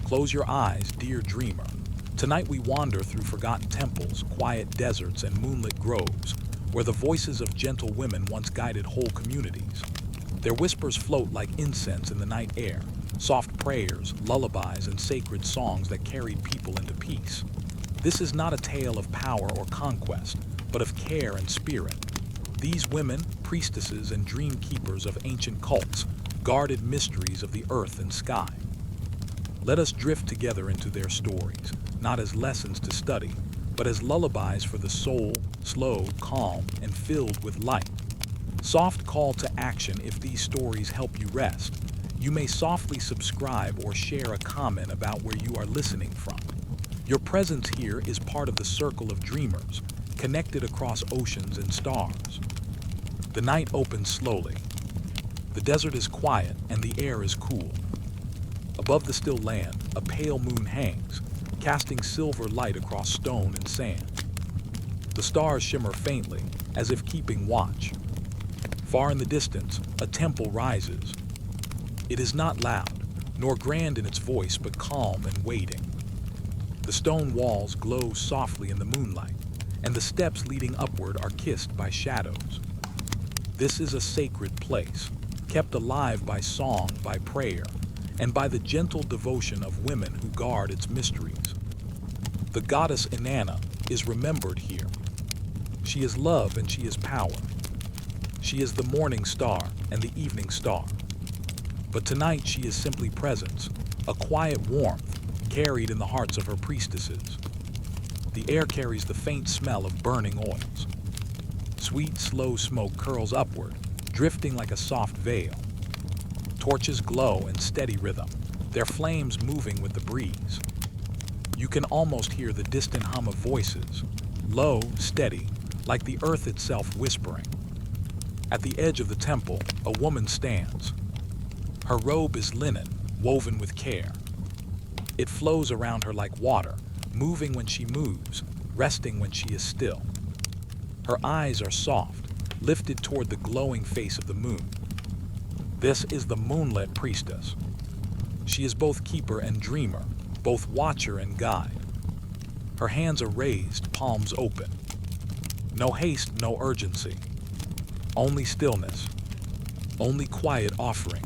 Close your eyes, dear dreamer. Tonight we wander through forgotten temples, quiet deserts, and moonlit groves, where the voices of gentle women once guided whole communities. Their whispers float like incense in the night air, soft prayers, lullabies, and sacred songs that carried people into peace. This is not a tale of power or conquest, but of care and spirit. These women, priestesses and dream keepers of ancient cults, guarded mysteries of the earth and sky. Let us drift together into their stories, not as lessons to study, but as lullabies for the soul, slow, calm, and filled with light. Soft call to action if these stories help you rest. You may softly subscribe or share a comment about where you are listening from. Your presence here is part of the circle of dreamers, connected across oceans and stars. The night opens slowly. The desert is quiet and the air is cool. Above the still land, a pale moon hangs, casting silver light across stone and sand. The stars shimmer faintly, as if keeping watch. Far in the distance, a temple rises. It is not loud, nor grand in its voice, but calm and waiting. The stone walls glow softly in the moonlight, and the steps leading upward are kissed by shadows. This is a sacred place, kept alive by song, by prayer, and by the gentle devotion of women who guard its mysteries. The goddess Inanna is remembered here. She is love and she is power. She is the morning star and the evening star. But tonight she is simply presence, a quiet warmth carried in the hearts of her priestesses. The air carries the faint smell of burning oils. Sweet, slow smoke curls upward, drifting like a soft veil. Torches glow in steady rhythm, their flames moving with the breeze. You can almost hear the distant hum of voices, low, steady, like the earth itself whispering. At the edge of the temple, a woman stands. Her robe is linen, woven with care. It flows around her like water, moving when she moves, resting when she is still. Her eyes are soft, lifted toward the glowing face of the moon. This is the moonlit priestess. She is both keeper and dreamer, both watcher and guide. Her hands are raised, palms open. No haste, no urgency. Only stillness. Only quiet offering.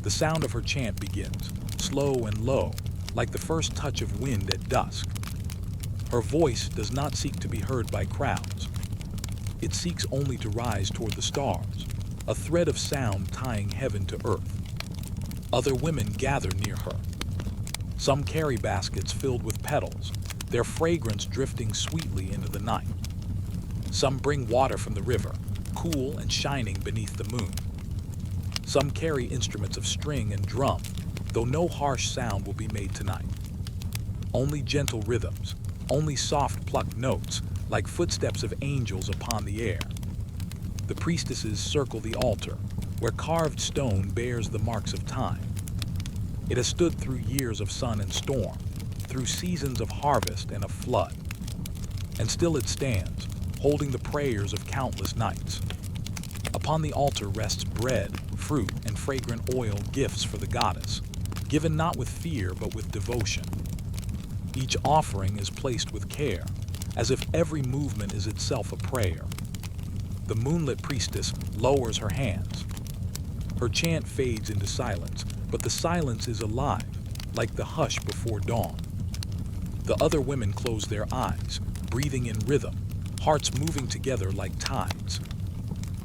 The sound of her chant begins, slow and low, like the first touch of wind at dusk. Her voice does not seek to be heard by crowds. It seeks only to rise toward the stars, a thread of sound tying heaven to earth. Other women gather near her. Some carry baskets filled with petals, their fragrance drifting sweetly into the night. Some bring water from the river, cool and shining beneath the moon. Some carry instruments of string and drum, though no harsh sound will be made tonight. Only gentle rhythms, only soft plucked notes, like footsteps of angels upon the air. The priestesses circle the altar, where carved stone bears the marks of time. It has stood through years of sun and storm, through seasons of harvest and of flood. And still it stands, holding the prayers of countless nights. Upon the altar rests bread, fruit, and fragrant oil, gifts for the goddess, given not with fear but with devotion. Each offering is placed with care, as if every movement is itself a prayer. The moonlit priestess lowers her hands. Her chant fades into silence, but the silence is alive, like the hush before dawn. The other women close their eyes, breathing in rhythm, hearts moving together like tides.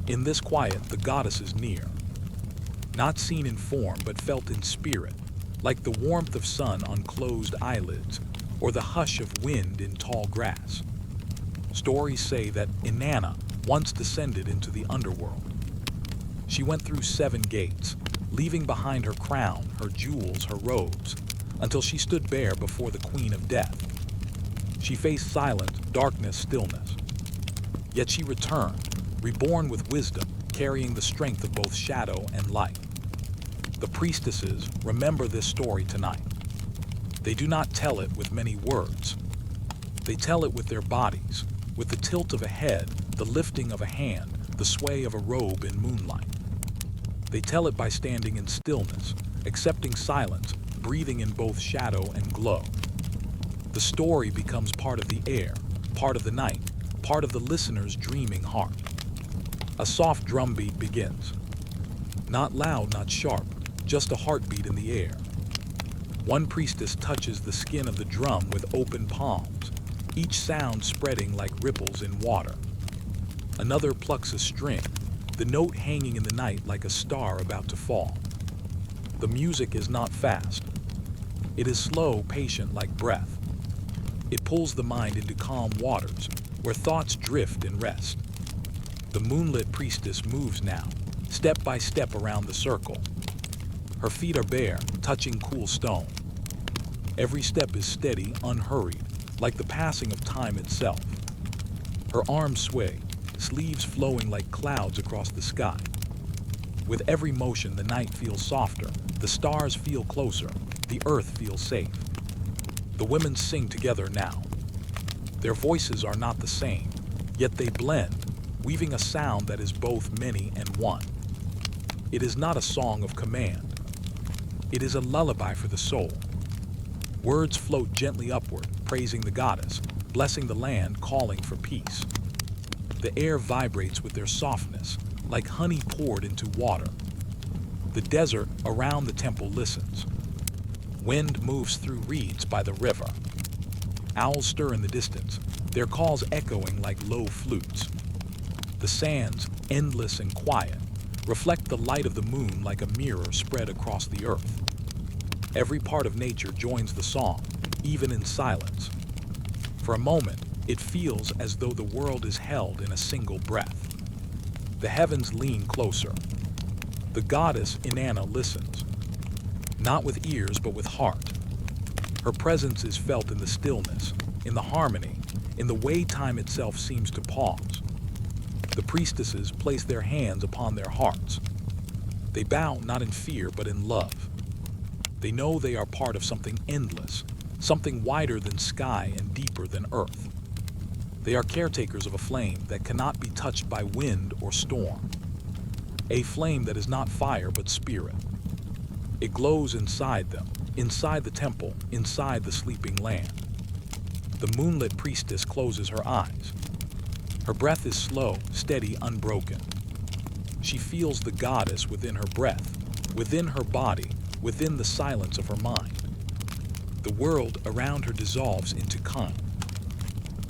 In this quiet, the goddess is near. Not seen in form, but felt in spirit, like the warmth of sun on closed eyelids, or the hush of wind in tall grass. Stories say that Inanna once descended into the underworld. She went through 7 gates, leaving behind her crown, her jewels, her robes, until she stood bare before the Queen of Death. She faced silence, darkness, stillness. Yet she returned, reborn with wisdom, carrying the strength of both shadow and light. The priestesses remember this story tonight. They do not tell it with many words. They tell it with their bodies, with the tilt of a head, the lifting of a hand, the sway of a robe in moonlight. They tell it by standing in stillness, accepting silence, breathing in both shadow and glow. The story becomes part of the air, part of the night, part of the listener's dreaming heart. A soft drumbeat begins. Not loud, not sharp, just a heartbeat in the air. One priestess touches the skin of the drum with open palms, each sound spreading like ripples in water. Another plucks a string, the note hanging in the night like a star about to fall. The music is not fast. It is slow, patient like breath. It pulls the mind into calm waters, where thoughts drift and rest. The moonlit priestess moves now, step by step around the circle. Her feet are bare, touching cool stone. Every step is steady, unhurried, like the passing of time itself. Her arms sway, sleeves flowing like clouds across the sky. With every motion, the night feels softer, the stars feel closer, the earth feels safe. The women sing together now. Their voices are not the same, yet they blend, weaving a sound that is both many and one. It is not a song of command. It is a lullaby for the soul. Words float gently upward, praising the goddess, blessing the land, calling for peace. The air vibrates with their softness, like honey poured into water. The desert around the temple listens. Wind moves through reeds by the river. Owls stir in the distance, their calls echoing like low flutes. The sands, endless and quiet, reflect the light of the moon like a mirror spread across the earth. Every part of nature joins the song, even in silence. For a moment, it feels as though the world is held in a single breath. The heavens lean closer. The goddess Inanna listens, not with ears but with heart. Her presence is felt in the stillness, in the harmony, in the way time itself seems to pause. The priestesses place their hands upon their hearts. They bow not in fear but in love. They know they are part of something endless, something wider than sky and deeper than earth. They are caretakers of a flame that cannot be touched by wind or storm. A flame that is not fire but spirit. It glows inside them, inside the temple, inside the sleeping land. The moonlit priestess closes her eyes. Her breath is slow, steady, unbroken. She feels the goddess within her breath, within her body, within the silence of her mind. The world around her dissolves into calm.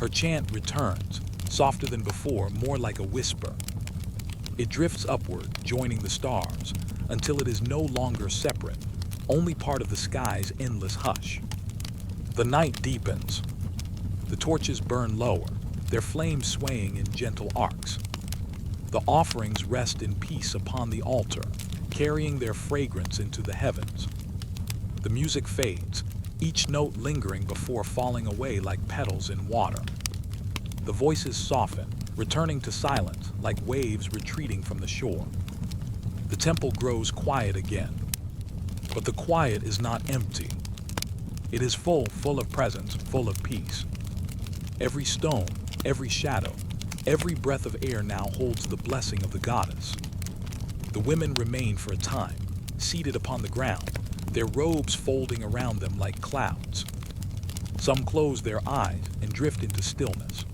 Her chant returns, softer than before, more like a whisper. It drifts upward, joining the stars, until it is no longer separate, only part of the sky's endless hush. The night deepens. The torches burn lower, their flames swaying in gentle arcs. The offerings rest in peace upon the altar, carrying their fragrance into the heavens. The music fades, each note lingering before falling away like petals in water. The voices soften, returning to silence like waves retreating from the shore. The temple grows quiet again. But the quiet is not empty. It is full of presence, full of peace. Every stone, every shadow, every breath of air now holds the blessing of the goddess. The women remain for a time, seated upon the ground, their robes folding around them like clouds. Some close their eyes and drift into stillness.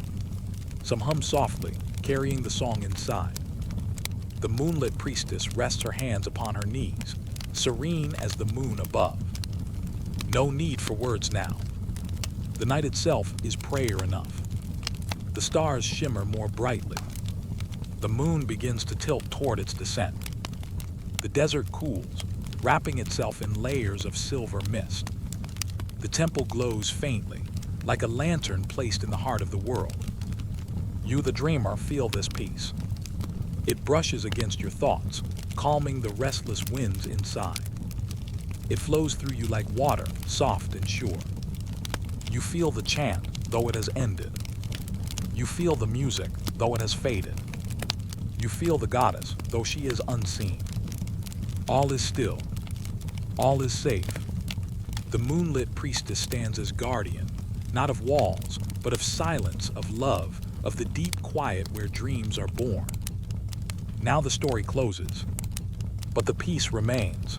Some hum softly, carrying the song inside. The moonlit priestess rests her hands upon her knees, serene as the moon above. No need for words now. The night itself is prayer enough. The stars shimmer more brightly. The moon begins to tilt toward its descent. The desert cools, wrapping itself in layers of silver mist. The temple glows faintly, like a lantern placed in the heart of the world. You, the dreamer, feel this peace. It brushes against your thoughts, calming the restless winds inside. It flows through you like water, soft and sure. You feel the chant, though it has ended. You feel the music, though it has faded. You feel the goddess, though she is unseen. All is still. All is safe. The moonlit priestess stands as guardian, not of walls, but of silence, of love, of the deep quiet where dreams are born. Now the story closes, but the peace remains.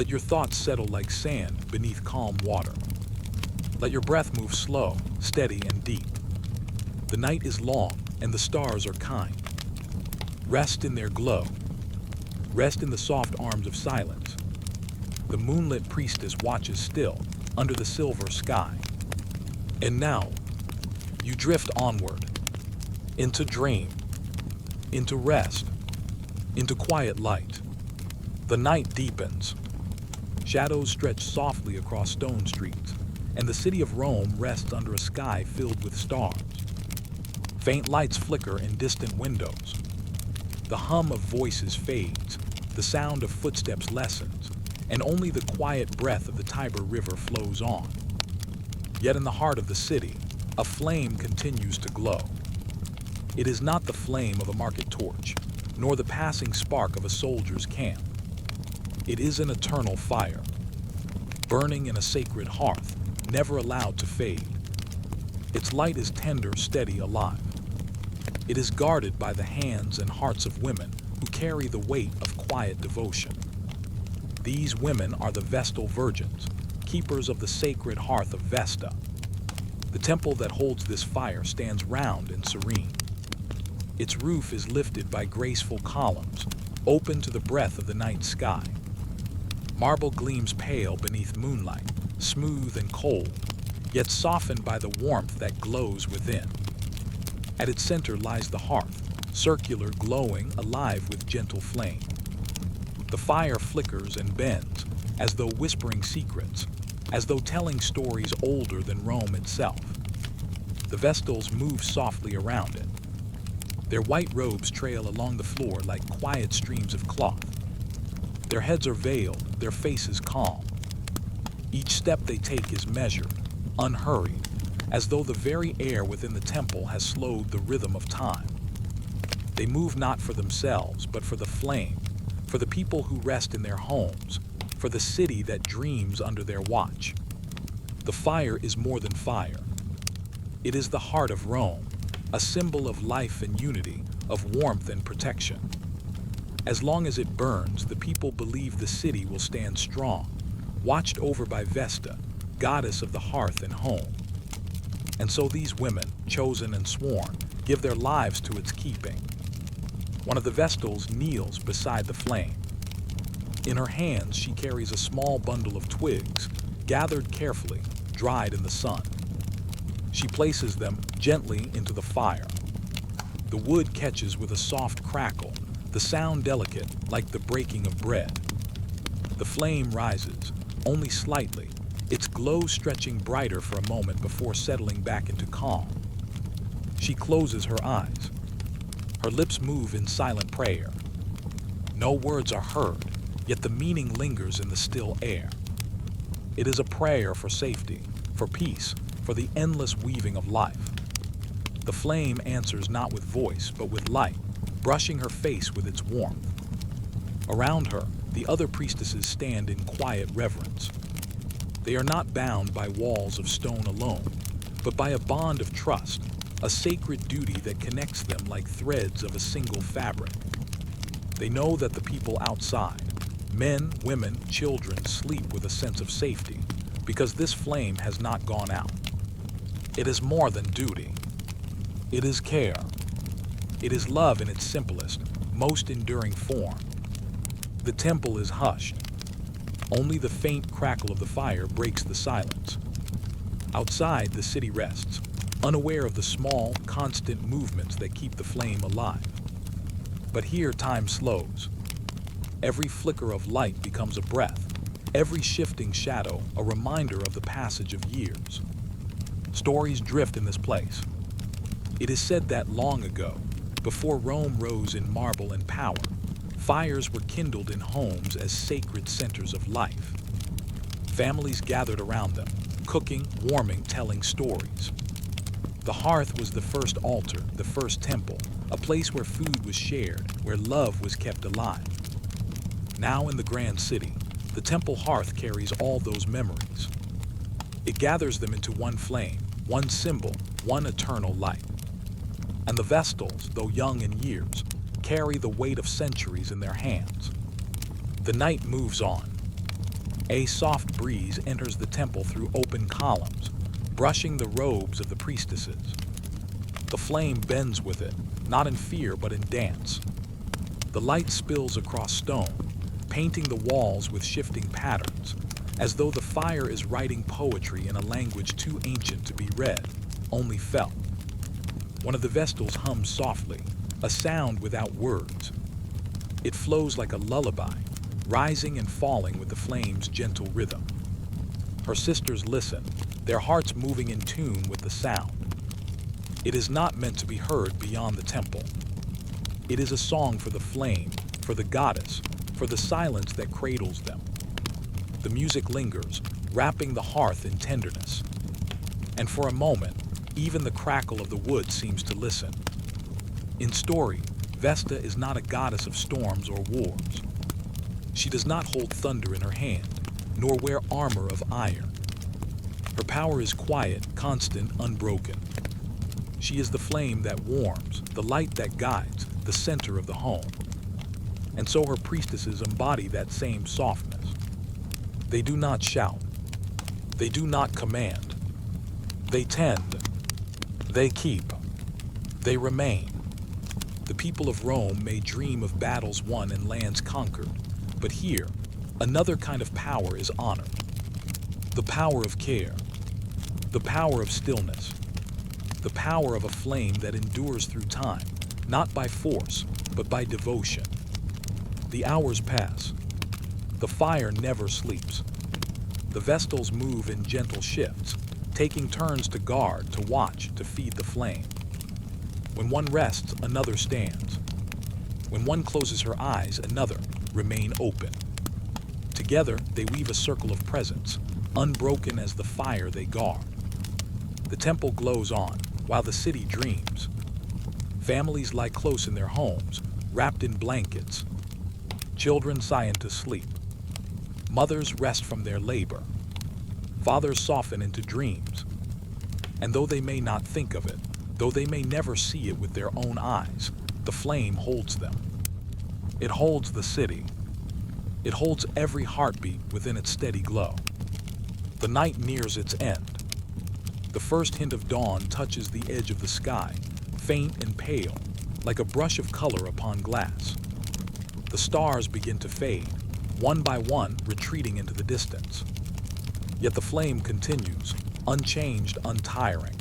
Let your thoughts settle like sand beneath calm water. Let your breath move slow, steady, and deep. The night is long, and the stars are kind. Rest in their glow. Rest in the soft arms of silence. The moonlit priestess watches still, under the silver sky. And now, you drift onward, into dream, into rest, into quiet light. The night deepens. Shadows stretch softly across stone streets, and the city of Rome rests under a sky filled with stars. Faint lights flicker in distant windows. The hum of voices fades, the sound of footsteps lessens, and only the quiet breath of the Tiber River flows on. Yet in the heart of the city, a flame continues to glow. It is not the flame of a market torch, nor the passing spark of a soldier's camp. It is an eternal fire, burning in a sacred hearth, never allowed to fade. Its light is tender, steady, alive. It is guarded by the hands and hearts of women who carry the weight of quiet devotion. These women are the Vestal Virgins, keepers of the sacred hearth of Vesta. The temple that holds this fire stands round and serene. Its roof is lifted by graceful columns, open to the breath of the night sky. Marble gleams pale beneath moonlight, smooth and cold, yet softened by the warmth that glows within. At its center lies the hearth, circular, glowing, alive with gentle flame. The fire flickers and bends, as though whispering secrets, as though telling stories older than Rome itself. The Vestals move softly around it. Their white robes trail along the floor like quiet streams of cloth. Their heads are veiled, their faces calm. Each step they take is measured, unhurried, as though the very air within the temple has slowed the rhythm of time. They move not for themselves, but for the flame, for the people who rest in their homes, for the city that dreams under their watch. The fire is more than fire. It is the heart of Rome, a symbol of life and unity, of warmth and protection. As long as it burns, the people believe the city will stand strong, watched over by Vesta, goddess of the hearth and home. And so these women, chosen and sworn, give their lives to its keeping. One of the Vestals kneels beside the flame. In her hands, she carries a small bundle of twigs, gathered carefully, dried in the sun. She places them gently into the fire. The wood catches with a soft crackle, the sound delicate like the breaking of bread. The flame rises, only slightly, its glow stretching brighter for a moment before settling back into calm. She closes her eyes. Her lips move in silent prayer. No words are heard, yet the meaning lingers in the still air. It is a prayer for safety, for peace, for the endless weaving of life. The flame answers not with voice, but with light, brushing her face with its warmth. Around her, the other priestesses stand in quiet reverence. They are not bound by walls of stone alone, but by a bond of trust, a sacred duty that connects them like threads of a single fabric. They know that the people outside, men, women, children, sleep with a sense of safety, because this flame has not gone out. It is more than duty. It is care. It is love in its simplest, most enduring form. The temple is hushed. Only the faint crackle of the fire breaks the silence. Outside, the city rests, unaware of the small, constant movements that keep the flame alive. But here time slows. Every flicker of light becomes a breath, every shifting shadow a reminder of the passage of years. Stories drift in this place. It is said that long ago, before Rome rose in marble and power, fires were kindled in homes as sacred centers of life. Families gathered around them, cooking, warming, telling stories. The hearth was the first altar, the first temple, a place where food was shared, where love was kept alive. Now in the grand city, the temple hearth carries all those memories. It gathers them into one flame, one symbol, one eternal light. And the Vestals, though young in years, carry the weight of centuries in their hands. The night moves on. A soft breeze enters the temple through open columns, brushing the robes of the priestesses. The flame bends with it, not in fear but in dance. The light spills across stone, painting the walls with shifting patterns, as though the fire is writing poetry in a language too ancient to be read, only felt. One of the Vestals hums softly, a sound without words. It flows like a lullaby, rising and falling with the flame's gentle rhythm. Her sisters listen, their hearts moving in tune with the sound. It is not meant to be heard beyond the temple. It is a song for the flame, for the goddess, for the silence that cradles them. The music lingers, wrapping the hearth in tenderness. And for a moment, even the crackle of the wood seems to listen. In story, Vesta is not a goddess of storms or wars. She does not hold thunder in her hand, nor wear armor of iron. Her power is quiet, constant, unbroken. She is the flame that warms, the light that guides, the center of the home. And so her priestesses embody that same softness. They do not shout. They do not command. They tend. They keep. They remain. The people of Rome may dream of battles won and lands conquered, but here, another kind of power is honored. The power of care. The power of stillness. The power of a flame that endures through time, not by force, but by devotion. The hours pass. The fire never sleeps. The Vestals move in gentle shifts, taking turns to guard, to watch, to feed the flame. When one rests, another stands. When one closes her eyes, another remain open. Together, they weave a circle of presence, unbroken as the fire they guard. The temple glows on, while the city dreams. Families lie close in their homes, wrapped in blankets. Children sigh into sleep. Mothers rest from their labor. Fathers soften into dreams. And though they may not think of it, though they may never see it with their own eyes, the flame holds them. It holds the city. It holds every heartbeat within its steady glow. The night nears its end. The first hint of dawn touches the edge of the sky, faint and pale, like a brush of color upon glass. The stars begin to fade, one by one retreating into the distance. Yet the flame continues, unchanged, untiring.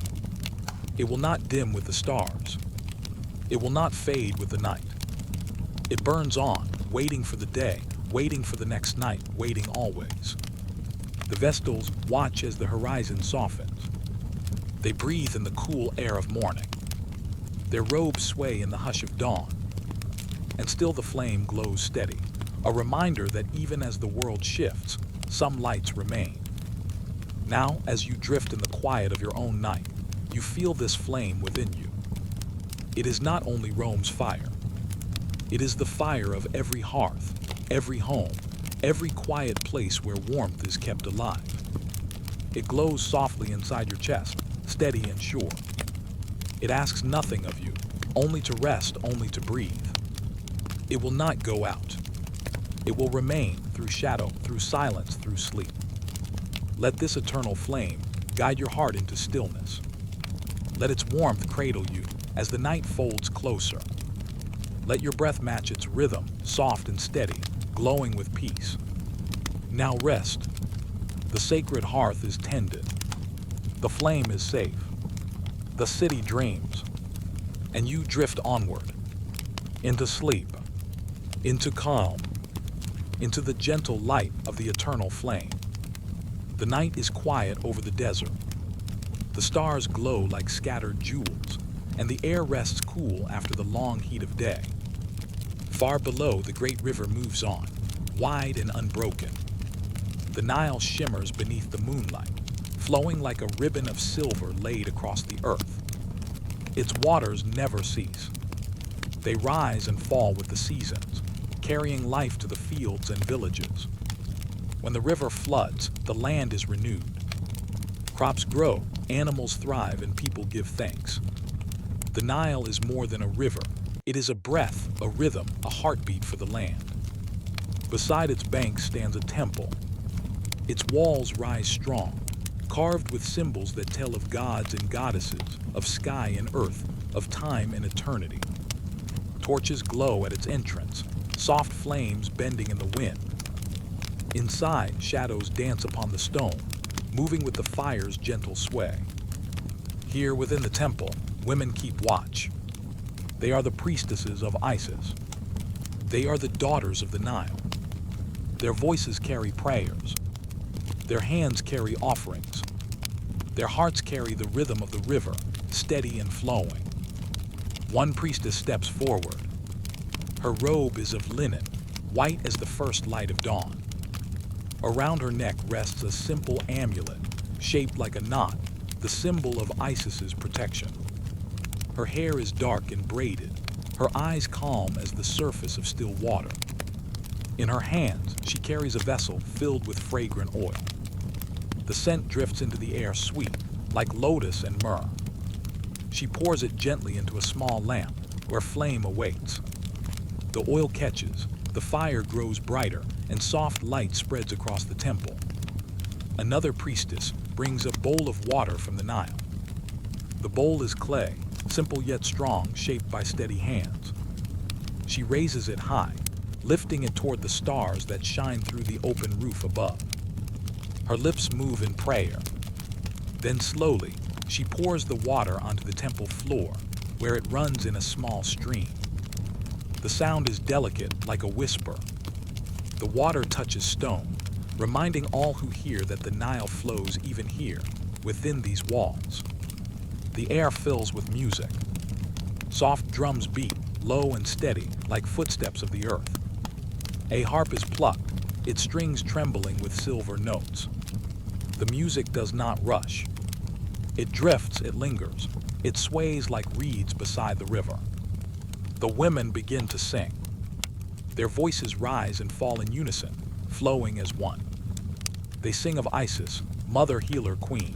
It will not dim with the stars. It will not fade with the night. It burns on, waiting for the day, waiting for the next night, waiting always. The Vestals watch as the horizon softens. They breathe in the cool air of morning. Their robes sway in the hush of dawn. And still the flame glows steady, a reminder that even as the world shifts, some lights remain. Now, as you drift in the quiet of your own night, you feel this flame within you. It is not only Rome's fire. It is the fire of every hearth, every home, every quiet place where warmth is kept alive. It glows softly inside your chest, steady and sure. It asks nothing of you, only to rest, only to breathe. It will not go out. It will remain through shadow, through silence, through sleep. Let this eternal flame guide your heart into stillness. Let its warmth cradle you as the night folds closer. Let your breath match its rhythm, soft and steady, glowing with peace. Now rest. The sacred hearth is tended. The flame is safe. The city dreams. And you drift onward, into sleep, into calm, into the gentle light of the eternal flame. The night is quiet over the desert. The stars glow like scattered jewels, and the air rests cool after the long heat of day. Far below, the great river moves on, wide and unbroken. The Nile shimmers beneath the moonlight, flowing like a ribbon of silver laid across the earth. Its waters never cease. They rise and fall with the seasons, carrying life to the fields and villages. When the river floods, the land is renewed. Crops grow, animals thrive, and people give thanks. The Nile is more than a river. It is a breath, a rhythm, a heartbeat for the land. Beside its banks stands a temple. Its walls rise strong, carved with symbols that tell of gods and goddesses, of sky and earth, of time and eternity. Torches glow at its entrance, soft flames bending in the wind. Inside, shadows dance upon the stone, moving with the fire's gentle sway. Here within the temple, women keep watch. They are the priestesses of Isis. They are the daughters of the Nile. Their voices carry prayers. Their hands carry offerings. Their hearts carry the rhythm of the river, steady and flowing. One priestess steps forward. Her robe is of linen, white as the first light of dawn. Around her neck rests a simple amulet, shaped like a knot, the symbol of Isis's protection. Her hair is dark and braided, her eyes calm as the surface of still water. In her hands, she carries a vessel filled with fragrant oil. The scent drifts into the air sweet, like lotus and myrrh. She pours it gently into a small lamp, where flame awaits. The oil catches, the fire grows brighter, and soft light spreads across the temple. Another priestess brings a bowl of water from the Nile. The bowl is clay, simple yet strong, shaped by steady hands. She raises it high, lifting it toward the stars that shine through the open roof above. Her lips move in prayer. Then slowly, she pours the water onto the temple floor, where it runs in a small stream. The sound is delicate, like a whisper. The water touches stone, reminding all who hear that the Nile flows even here, within these walls. The air fills with music. Soft drums beat, low and steady, like footsteps of the earth. A harp is plucked, its strings trembling with silver notes. The music does not rush. It drifts, it lingers. It sways like reeds beside the river. The women begin to sing. Their voices rise and fall in unison, flowing as one. They sing of Isis, mother, healer, queen.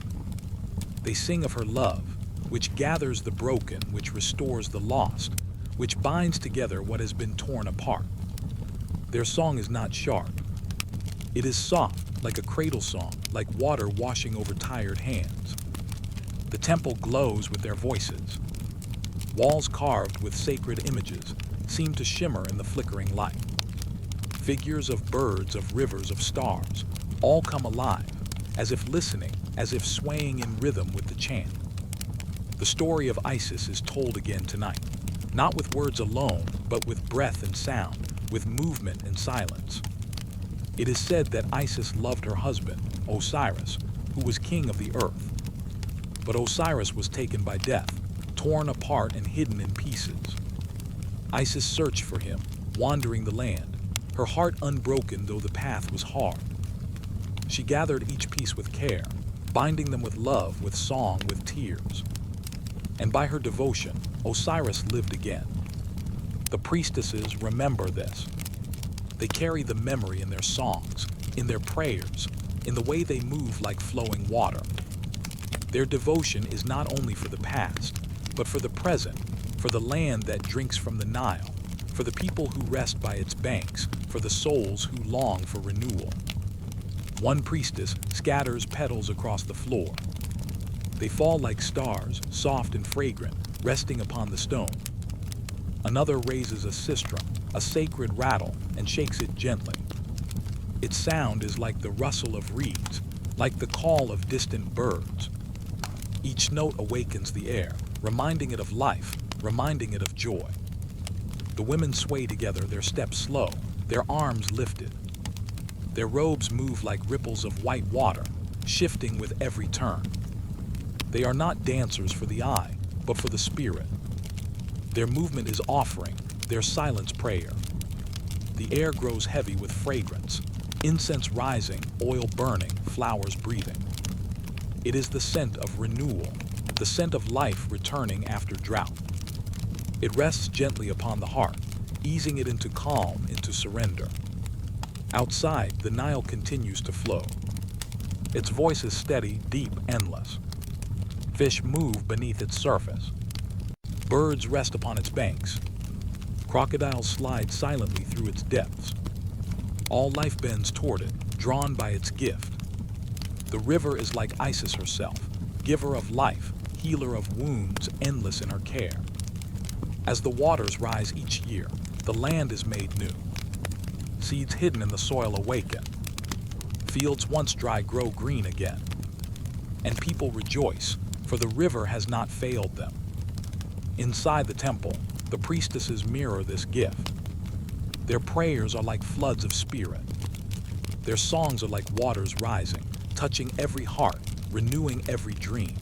They sing of her love, which gathers the broken, which restores the lost, which binds together what has been torn apart. Their song is not sharp. It is soft, like a cradle song, like water washing over tired hands. The temple glows with their voices. Walls carved with sacred images seem to shimmer in the flickering light. Figures of birds, of rivers, of stars, all come alive, as if listening, as if swaying in rhythm with the chant. The story of Isis is told again tonight, not with words alone, but with breath and sound, with movement and silence. It is said that Isis loved her husband, Osiris, who was king of the earth. But Osiris was taken by death, torn apart and hidden in pieces. Isis searched for him, wandering the land, her heart unbroken though the path was hard. She gathered each piece with care, binding them with love, with song, with tears. And by her devotion, Osiris lived again. The priestesses remember this. They carry the memory in their songs, in their prayers, in the way they move like flowing water. Their devotion is not only for the past, but for the present, for the land that drinks from the Nile, for the people who rest by its banks, for the souls who long for renewal. One priestess scatters petals across the floor. They fall like stars, soft and fragrant, resting upon the stone. Another raises a sistrum, a sacred rattle, and shakes it gently. Its sound is like the rustle of reeds, like the call of distant birds. Each note awakens the air, reminding it of life, reminding it of joy. The women sway together, their steps slow, their arms lifted. Their robes move like ripples of white water, shifting with every turn. They are not dancers for the eye, but for the spirit. Their movement is offering, their silence prayer. The air grows heavy with fragrance, incense rising, oil burning, flowers breathing. It is the scent of renewal, the scent of life returning after drought. It rests gently upon the heart, easing it into calm, into surrender. Outside, the Nile continues to flow. Its voice is steady, deep, endless. Fish move beneath its surface. Birds rest upon its banks. Crocodiles slide silently through its depths. All life bends toward it, drawn by its gift. The river is like Isis herself, giver of life, healer of wounds, endless in her care. As the waters rise each year, the land is made new. Seeds hidden in the soil awaken. Fields once dry grow green again. And people rejoice, for the river has not failed them. Inside the temple, the priestesses mirror this gift. Their prayers are like floods of spirit. Their songs are like waters rising, touching every heart, renewing every dream.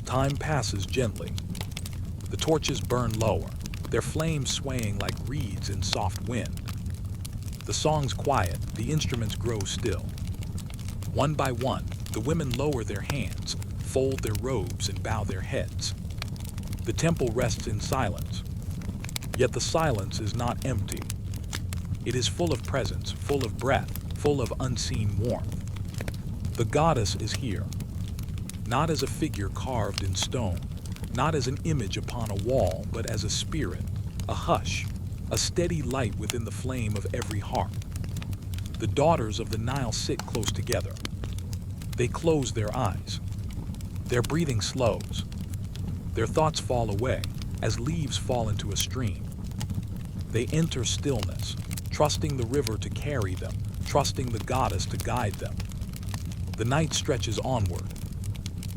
Time passes gently. The torches burn lower, their flames swaying like reeds in soft wind. The songs quiet, the instruments grow still. One by one, the women lower their hands, fold their robes, and bow their heads. The temple rests in silence. Yet the silence is not empty. It is full of presence, full of breath, full of unseen warmth. The goddess is here, not as a figure carved in stone, not as an image upon a wall, but as a spirit, a hush, a steady light within the flame of every heart. The daughters of the Nile sit close together. They close their eyes. Their breathing slows. Their thoughts fall away as leaves fall into a stream. They enter stillness, trusting the river to carry them, trusting the goddess to guide them. The night stretches onward.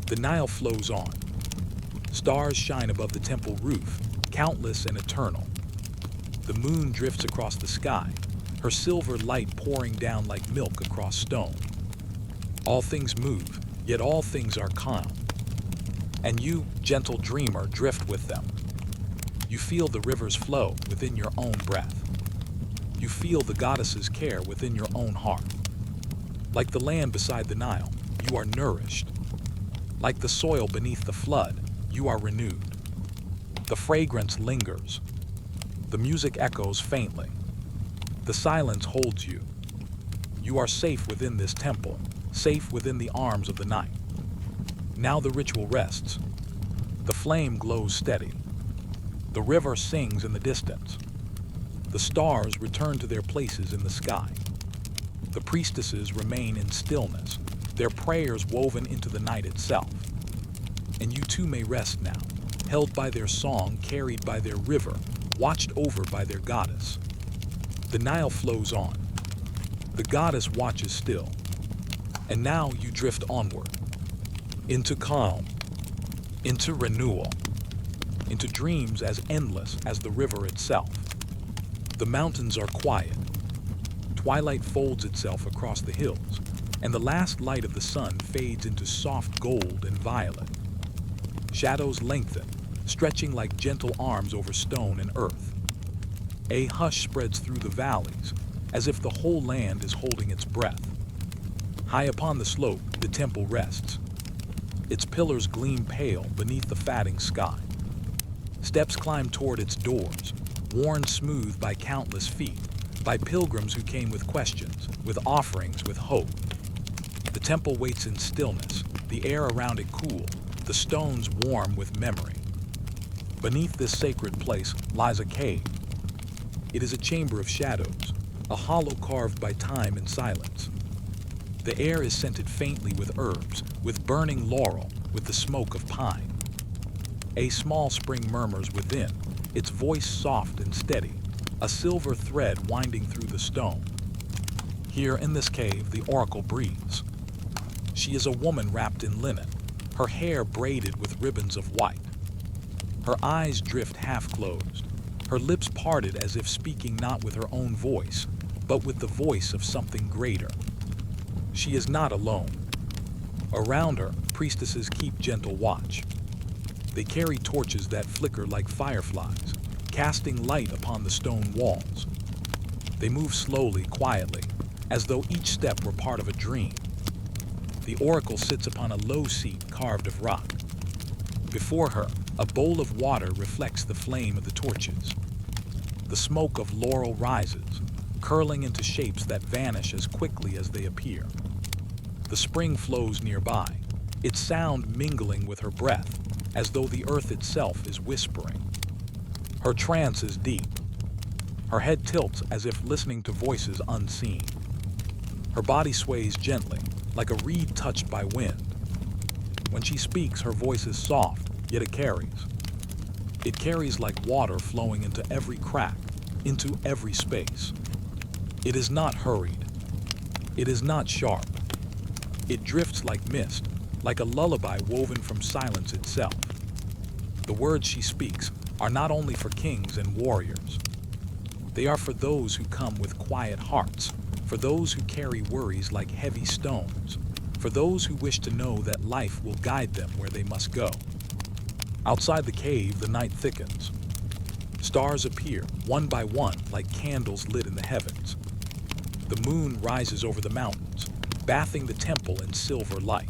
The Nile flows on. Stars shine above the temple roof, countless and eternal. The moon drifts across the sky, her silver light pouring down like milk across stone. All things move, yet all things are calm. And you, gentle dreamer, drift with them. You feel the river's flow within your own breath. You feel the goddess's care within your own heart. Like the land beside the Nile, you are nourished. Like the soil beneath the flood, you are renewed. The fragrance lingers. The music echoes faintly. The silence holds you. You are safe within this temple, safe within the arms of the night. Now the ritual rests. The flame glows steady. The river sings in the distance. The stars return to their places in the sky. The priestesses remain in stillness, their prayers woven into the night itself. And you too may rest now, held by their song, carried by their river, watched over by their goddess. The Nile flows on. The goddess watches still. And now you drift onward, into calm, into renewal, into dreams as endless as the river itself. The mountains are quiet. Twilight folds itself across the hills, and the last light of the sun fades into soft gold and violet. Shadows lengthen, stretching like gentle arms over stone and earth. A hush spreads through the valleys, as if the whole land is holding its breath. High upon the slope, the temple rests. Its pillars gleam pale beneath the fatting sky. Steps climb toward its doors, worn smooth by countless feet, by pilgrims who came with questions, with offerings, with hope. The temple waits in stillness, the air around it cool, the stones warm with memory. Beneath this sacred place lies a cave. It is a chamber of shadows, a hollow carved by time and silence. The air is scented faintly with herbs, with burning laurel, with the smoke of pine. A small spring murmurs within, its voice soft and steady, a silver thread winding through the stone. Here in this cave, the oracle breathes. She is a woman wrapped in linen, her hair braided with ribbons of white. Her eyes drift half-closed, her lips parted as if speaking not with her own voice, but with the voice of something greater. She is not alone. Around her, priestesses keep gentle watch. They carry torches that flicker like fireflies, casting light upon the stone walls. They move slowly, quietly, as though each step were part of a dream. The oracle sits upon a low seat carved of rock. Before her, a bowl of water reflects the flame of the torches. The smoke of laurel rises, curling into shapes that vanish as quickly as they appear. The spring flows nearby, its sound mingling with her breath, as though the earth itself is whispering. Her trance is deep. Her head tilts as if listening to voices unseen. Her body sways gently, like a reed touched by wind. When she speaks, her voice is soft, yet it carries. It carries like water flowing into every crack, into every space. It is not hurried. It is not sharp. It drifts like mist, like a lullaby woven from silence itself. The words she speaks are not only for kings and warriors. They are for those who come with quiet hearts, for those who carry worries like heavy stones, for those who wish to know that life will guide them where they must go. Outside the cave, the night thickens. Stars appear, one by one, like candles lit in the heavens. The moon rises over the mountains, bathing the temple in silver light.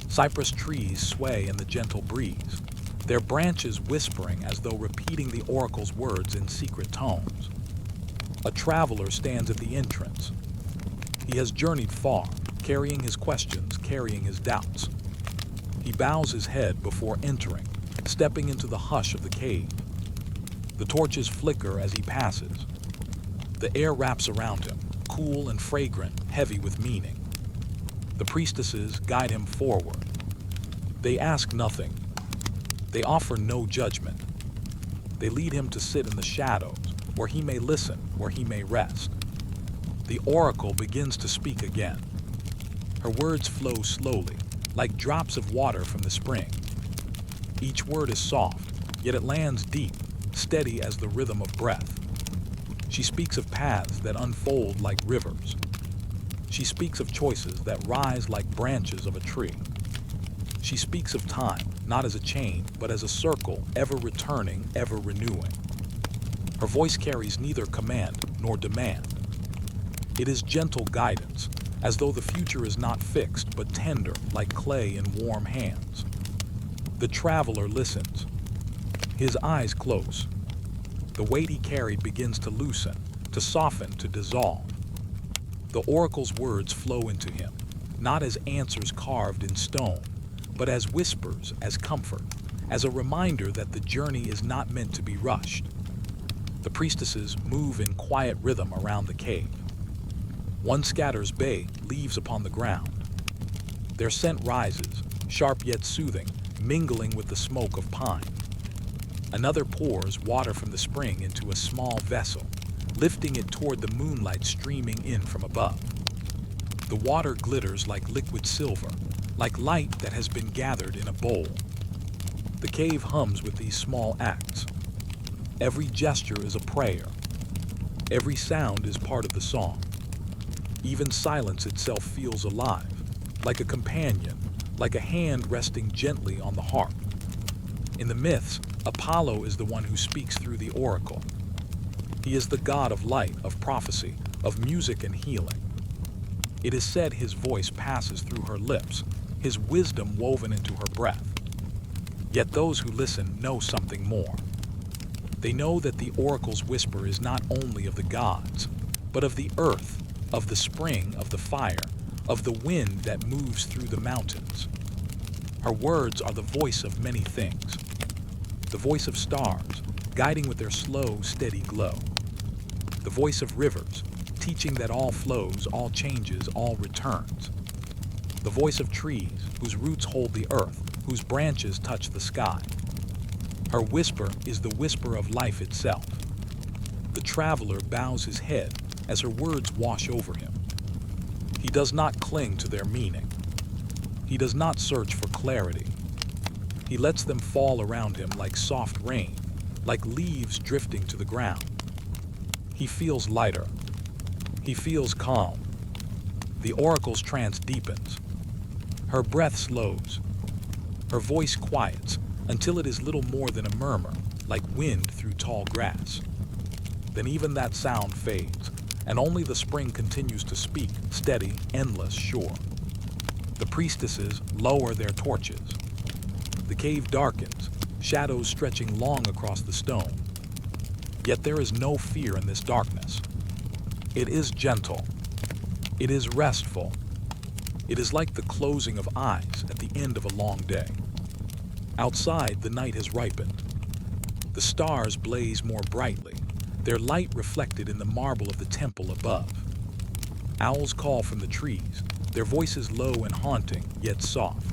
Cypress trees sway in the gentle breeze, their branches whispering as though repeating the oracle's words in secret tones. A traveler stands at the entrance. He has journeyed far, carrying his questions, carrying his doubts. He bows his head before entering, stepping into the hush of the cave. The torches flicker as he passes. The air wraps around him, cool and fragrant, heavy with meaning. The priestesses guide him forward. They ask nothing. They offer no judgment. They lead him to sit in the shadows, where he may listen, where he may rest. The oracle begins to speak again. Her words flow slowly, like drops of water from the spring. Each word is soft, yet it lands deep, steady as the rhythm of breath. She speaks of paths that unfold like rivers. She speaks of choices that rise like branches of a tree. She speaks of time, not as a chain, but as a circle, ever returning, ever renewing. Her voice carries neither command nor demand. It is gentle guidance, as though the future is not fixed, but tender, like clay in warm hands. The traveler listens. His eyes close. The weight he carried begins to loosen, to soften, to dissolve. The oracle's words flow into him, not as answers carved in stone, but as whispers, as comfort, as a reminder that the journey is not meant to be rushed. The priestesses move in quiet rhythm around the cave. One scatters bay leaves upon the ground. Their scent rises, sharp yet soothing, mingling with the smoke of pine. Another pours water from the spring into a small vessel, lifting it toward the moonlight streaming in from above. The water glitters like liquid silver, like light that has been gathered in a bowl. The cave hums with these small acts. Every gesture is a prayer. Every sound is part of the song. Even silence itself feels alive, like a companion, like a hand resting gently on the harp. In the myths, Apollo is the one who speaks through the oracle. He is the god of light, of prophecy, of music and healing. It is said his voice passes through her lips, his wisdom woven into her breath. Yet those who listen know something more. They know that the oracle's whisper is not only of the gods, but of the earth, of the spring, of the fire, of the wind that moves through the mountains. Her words are the voice of many things. The voice of stars, guiding with their slow, steady glow. The voice of rivers, teaching that all flows, all changes, all returns. The voice of trees, whose roots hold the earth, whose branches touch the sky. Her whisper is the whisper of life itself. The traveler bows his head as her words wash over him. He does not cling to their meaning. He does not search for clarity. He lets them fall around him like soft rain, like leaves drifting to the ground. He feels lighter. He feels calm. The oracle's trance deepens. Her breath slows. Her voice quiets until it is little more than a murmur, like wind through tall grass. Then even that sound fades, and only the spring continues to speak, steady, endless, sure. The priestesses lower their torches. The cave darkens, shadows stretching long across the stone. Yet there is no fear in this darkness. It is gentle. It is restful. It is like the closing of eyes at the end of a long day. Outside, the night has ripened. The stars blaze more brightly, their light reflected in the marble of the temple above. Owls call from the trees, their voices low and haunting, yet soft.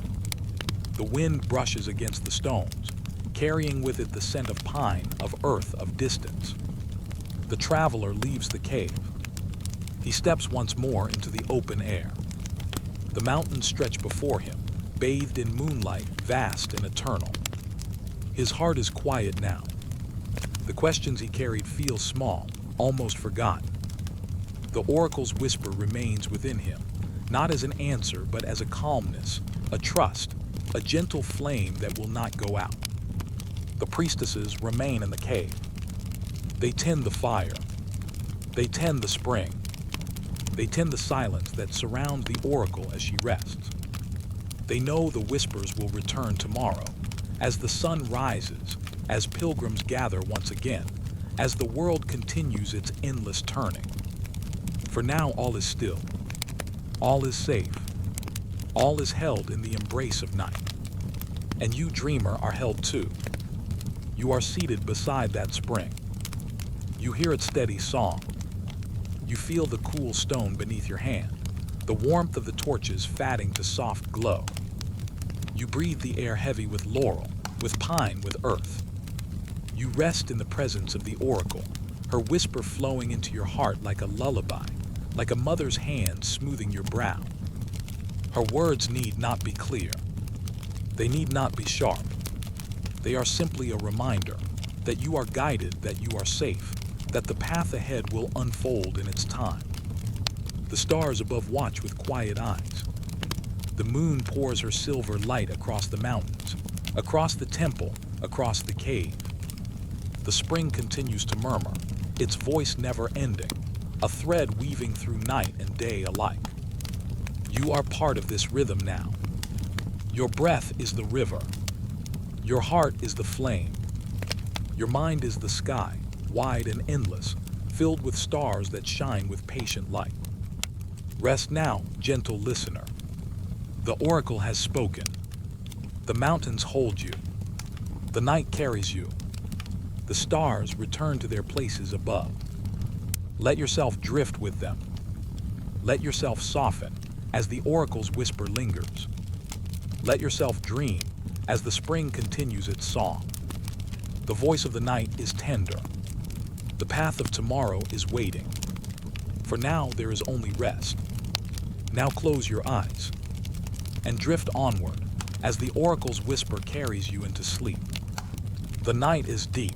The wind brushes against the stones, carrying with it the scent of pine, of earth, of distance. The traveler leaves the cave. He steps once more into the open air. The mountains stretch before him, bathed in moonlight, vast and eternal. His heart is quiet now. The questions he carried feel small, almost forgotten. The oracle's whisper remains within him, not as an answer, but as a calmness, a trust, a gentle flame that will not go out. The priestesses remain in the cave. They tend the fire. They tend the spring. They tend the silence that surrounds the oracle as she rests. They know the whispers will return tomorrow, as the sun rises, as pilgrims gather once again, as the world continues its endless turning. For now all is still. All is safe. All is held in the embrace of night. And you, dreamer, are held too. You are seated beside that spring. You hear its steady song. You feel the cool stone beneath your hand, the warmth of the torches fatting to soft glow. You breathe the air heavy with laurel, with pine, with earth. You rest in the presence of the oracle, her whisper flowing into your heart like a lullaby, like a mother's hand smoothing your brow. Her words need not be clear. They need not be sharp. They are simply a reminder that you are guided, that you are safe, that the path ahead will unfold in its time. The stars above watch with quiet eyes. The moon pours her silver light across the mountains, across the temple, across the cave. The spring continues to murmur, its voice never ending, a thread weaving through night and day alike. You are part of this rhythm now. Your breath is the river. Your heart is the flame. Your mind is the sky, wide and endless, filled with stars that shine with patient light. Rest now, gentle listener. The oracle has spoken. The mountains hold you. The night carries you. The stars return to their places above. Let yourself drift with them. Let yourself soften as the oracle's whisper lingers. Let yourself dream as the spring continues its song. The voice of the night is tender. The path of tomorrow is waiting. For now there is only rest. Now close your eyes and drift onward as the oracle's whisper carries you into sleep. The night is deep.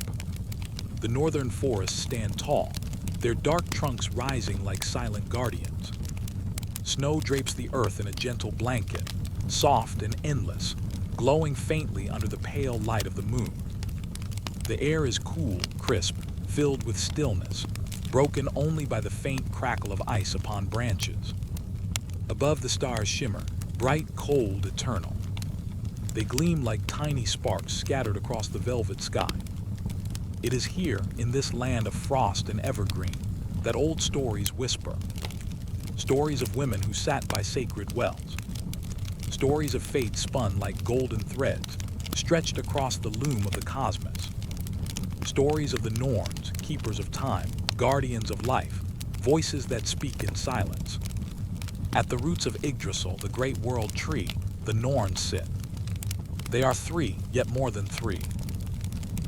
The northern forests stand tall, their dark trunks rising like silent guardians. Snow drapes the earth in a gentle blanket, soft and endless, glowing faintly under the pale light of the moon. The air is cool, crisp, filled with stillness, broken only by the faint crackle of ice upon branches. Above the stars shimmer, bright, cold, eternal. They gleam like tiny sparks scattered across the velvet sky. It is here, in this land of frost and evergreen, that old stories whisper. Stories of women who sat by sacred wells. Stories of fate spun like golden threads, stretched across the loom of the cosmos. Stories of the Norns, keepers of time, guardians of life, voices that speak in silence. At the roots of Yggdrasil, the great world tree, the Norns sit. They are three, yet more than three.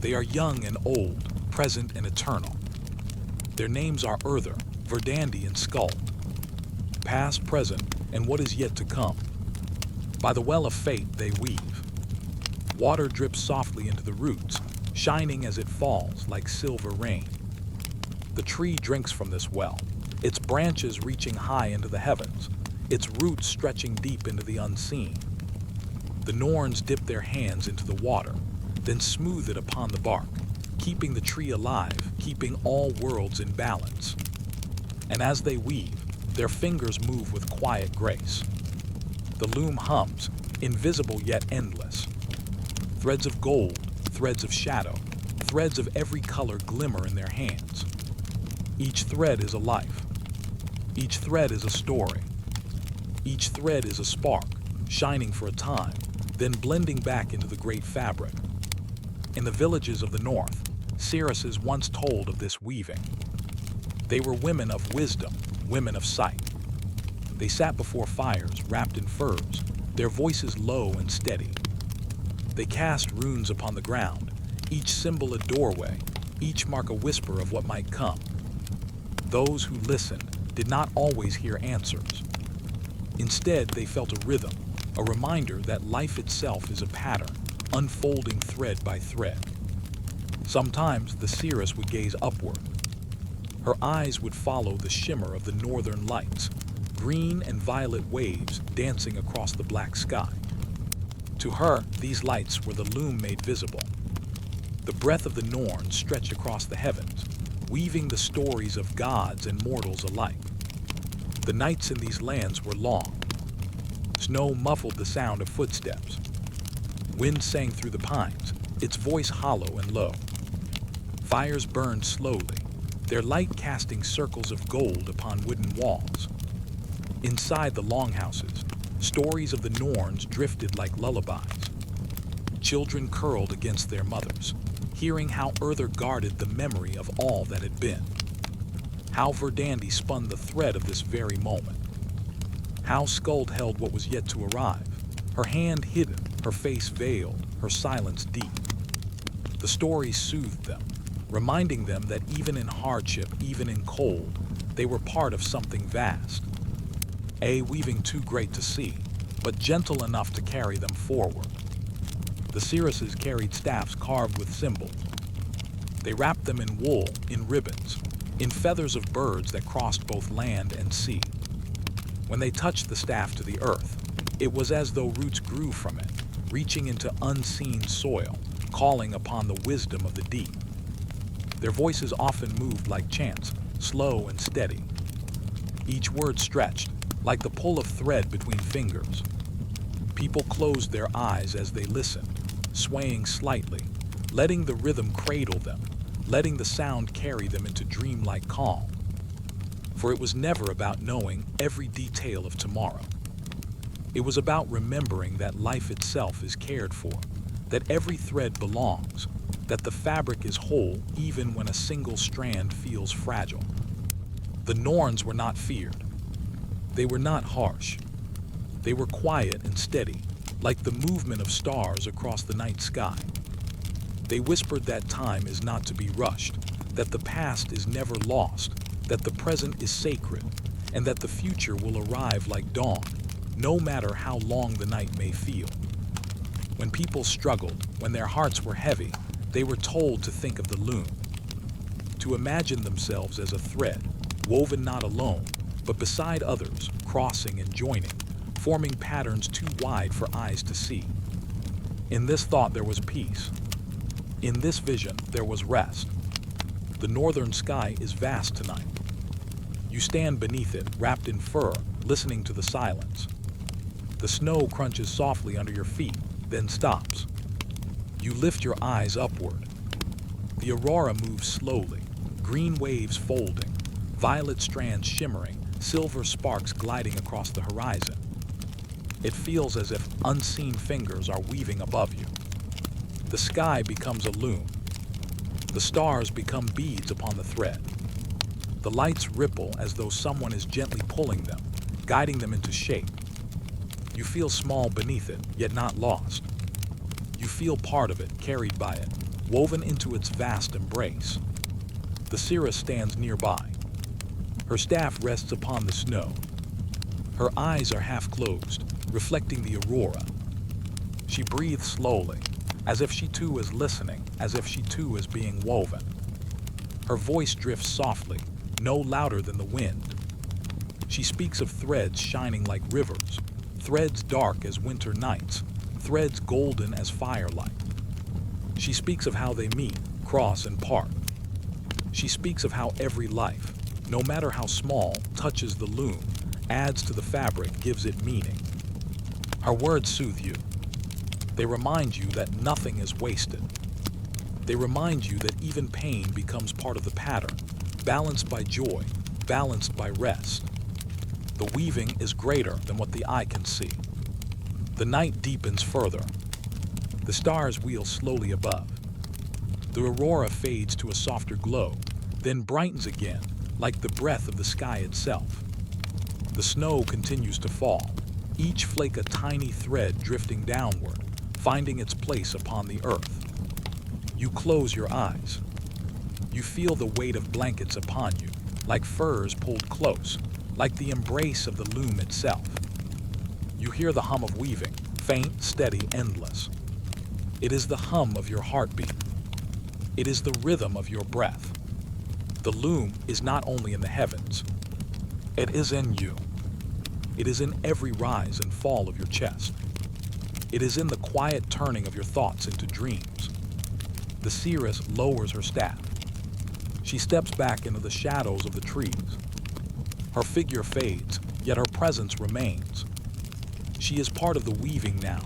They are young and old, present and eternal. Their names are Urther, Verdandi, and Skuld. Past, present, and what is yet to come. By the well of fate they weave. Water drips softly into the roots, shining as it falls like silver rain. The tree drinks from this well, its branches reaching high into the heavens, its roots stretching deep into the unseen. The Norns dip their hands into the water, then smooth it upon the bark, keeping the tree alive, keeping all worlds in balance. And as they weave, their fingers move with quiet grace. The loom hums, invisible yet endless. Threads of gold, threads of shadow, threads of every color glimmer in their hands. Each thread is a life. Each thread is a story. Each thread is a spark, shining for a time, then blending back into the great fabric. In the villages of the north, seeresses once told of this weaving. They were women of wisdom, women of sight. They sat before fires, wrapped in furs, their voices low and steady. They cast runes upon the ground, each symbol a doorway, each mark a whisper of what might come. Those who listened did not always hear answers. Instead, they felt a rhythm, a reminder that life itself is a pattern, unfolding thread by thread. Sometimes the seeress would gaze upward. Her eyes would follow the shimmer of the northern lights, green and violet waves dancing across the black sky. To her, these lights were the loom made visible. The breath of the Norn stretched across the heavens, weaving the stories of gods and mortals alike. The nights in these lands were long. Snow muffled the sound of footsteps. Wind sang through the pines, its voice hollow and low. Fires burned slowly, their light casting circles of gold upon wooden walls. Inside the longhouses, stories of the Norns drifted like lullabies. Children curled against their mothers, hearing how Urther guarded the memory of all that had been. How Verdandi spun the thread of this very moment. How Skuld held what was yet to arrive, her hand hidden, her face veiled, her silence deep. The stories soothed them, reminding them that even in hardship, even in cold, they were part of something vast. A weaving too great to see, but gentle enough to carry them forward. The seeresses carried staffs carved with symbols. They wrapped them in wool, in ribbons, in feathers of birds that crossed both land and sea. When they touched the staff to the earth, it was as though roots grew from it, reaching into unseen soil, calling upon the wisdom of the deep. Their voices often moved like chants, slow and steady. Each word stretched, like the pull of thread between fingers. People closed their eyes as they listened, swaying slightly, letting the rhythm cradle them, letting the sound carry them into dreamlike calm. For it was never about knowing every detail of tomorrow. It was about remembering that life itself is cared for, that every thread belongs, that the fabric is whole even when a single strand feels fragile. The Norns were not feared. They were not harsh. They were quiet and steady, like the movement of stars across the night sky. They whispered that time is not to be rushed, that the past is never lost, that the present is sacred, and that the future will arrive like dawn, no matter how long the night may feel. When people struggled, when their hearts were heavy, they were told to think of the loom, to imagine themselves as a thread, woven not alone, but beside others, crossing and joining, forming patterns too wide for eyes to see. In this thought there was peace. In this vision there was rest. The northern sky is vast tonight. You stand beneath it, wrapped in fur, listening to the silence. The snow crunches softly under your feet, then stops. You lift your eyes upward. The aurora moves slowly, green waves folding, violet strands shimmering, silver sparks gliding across the horizon. It feels as if unseen fingers are weaving above you. The sky becomes a loom. The stars become beads upon the thread. The lights ripple as though someone is gently pulling them, guiding them into shape. You feel small beneath it, yet not lost. You feel part of it, carried by it, woven into its vast embrace. The seeress stands nearby. Her staff rests upon the snow. Her eyes are half closed, reflecting the aurora. She breathes slowly, as if she too is listening, as if she too is being woven. Her voice drifts softly, no louder than the wind. She speaks of threads shining like rivers, threads dark as winter nights, threads golden as firelight. She speaks of how they meet, cross, and part. She speaks of how every life, no matter how small, touches the loom, adds to the fabric, gives it meaning. Her words soothe you. They remind you that nothing is wasted. They remind you that even pain becomes part of the pattern, balanced by joy, balanced by rest. The weaving is greater than what the eye can see. The night deepens further. The stars wheel slowly above. The aurora fades to a softer glow, then brightens again, like the breath of the sky itself. The snow continues to fall, each flake a tiny thread drifting downward, finding its place upon the earth. You close your eyes. You feel the weight of blankets upon you, like furs pulled close, like the embrace of the loom itself. You hear the hum of weaving, faint, steady, endless. It is the hum of your heartbeat. It is the rhythm of your breath. The loom is not only in the heavens, it is in you. It is in every rise and fall of your chest. It is in the quiet turning of your thoughts into dreams. The seeress lowers her staff. She steps back into the shadows of the trees. Her figure fades, yet her presence remains. She is part of the weaving now,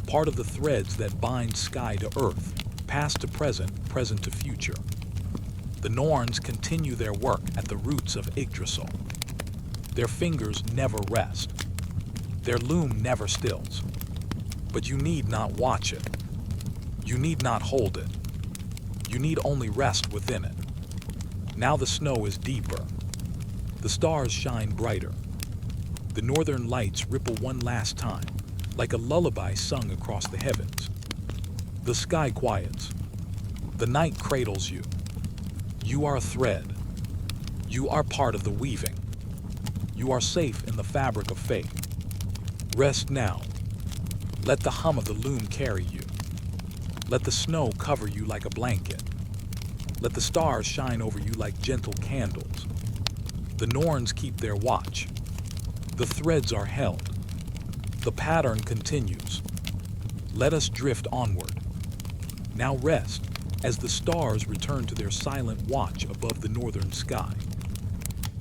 part of the threads that bind sky to earth, past to present, present to future. The Norns continue their work at the roots of Yggdrasil. Their fingers never rest. Their loom never stills. But you need not watch it. You need not hold it. You need only rest within it. Now the snow is deeper. The stars shine brighter. The northern lights ripple one last time, like a lullaby sung across the heavens. The sky quiets. The night cradles you. You are a thread. You are part of the weaving. You are safe in the fabric of fate. Rest now. Let the hum of the loom carry you. Let the snow cover you like a blanket. Let the stars shine over you like gentle candles. The Norns keep their watch. The threads are held. The pattern continues. Let us drift onward. Now rest as the stars return to their silent watch above the northern sky.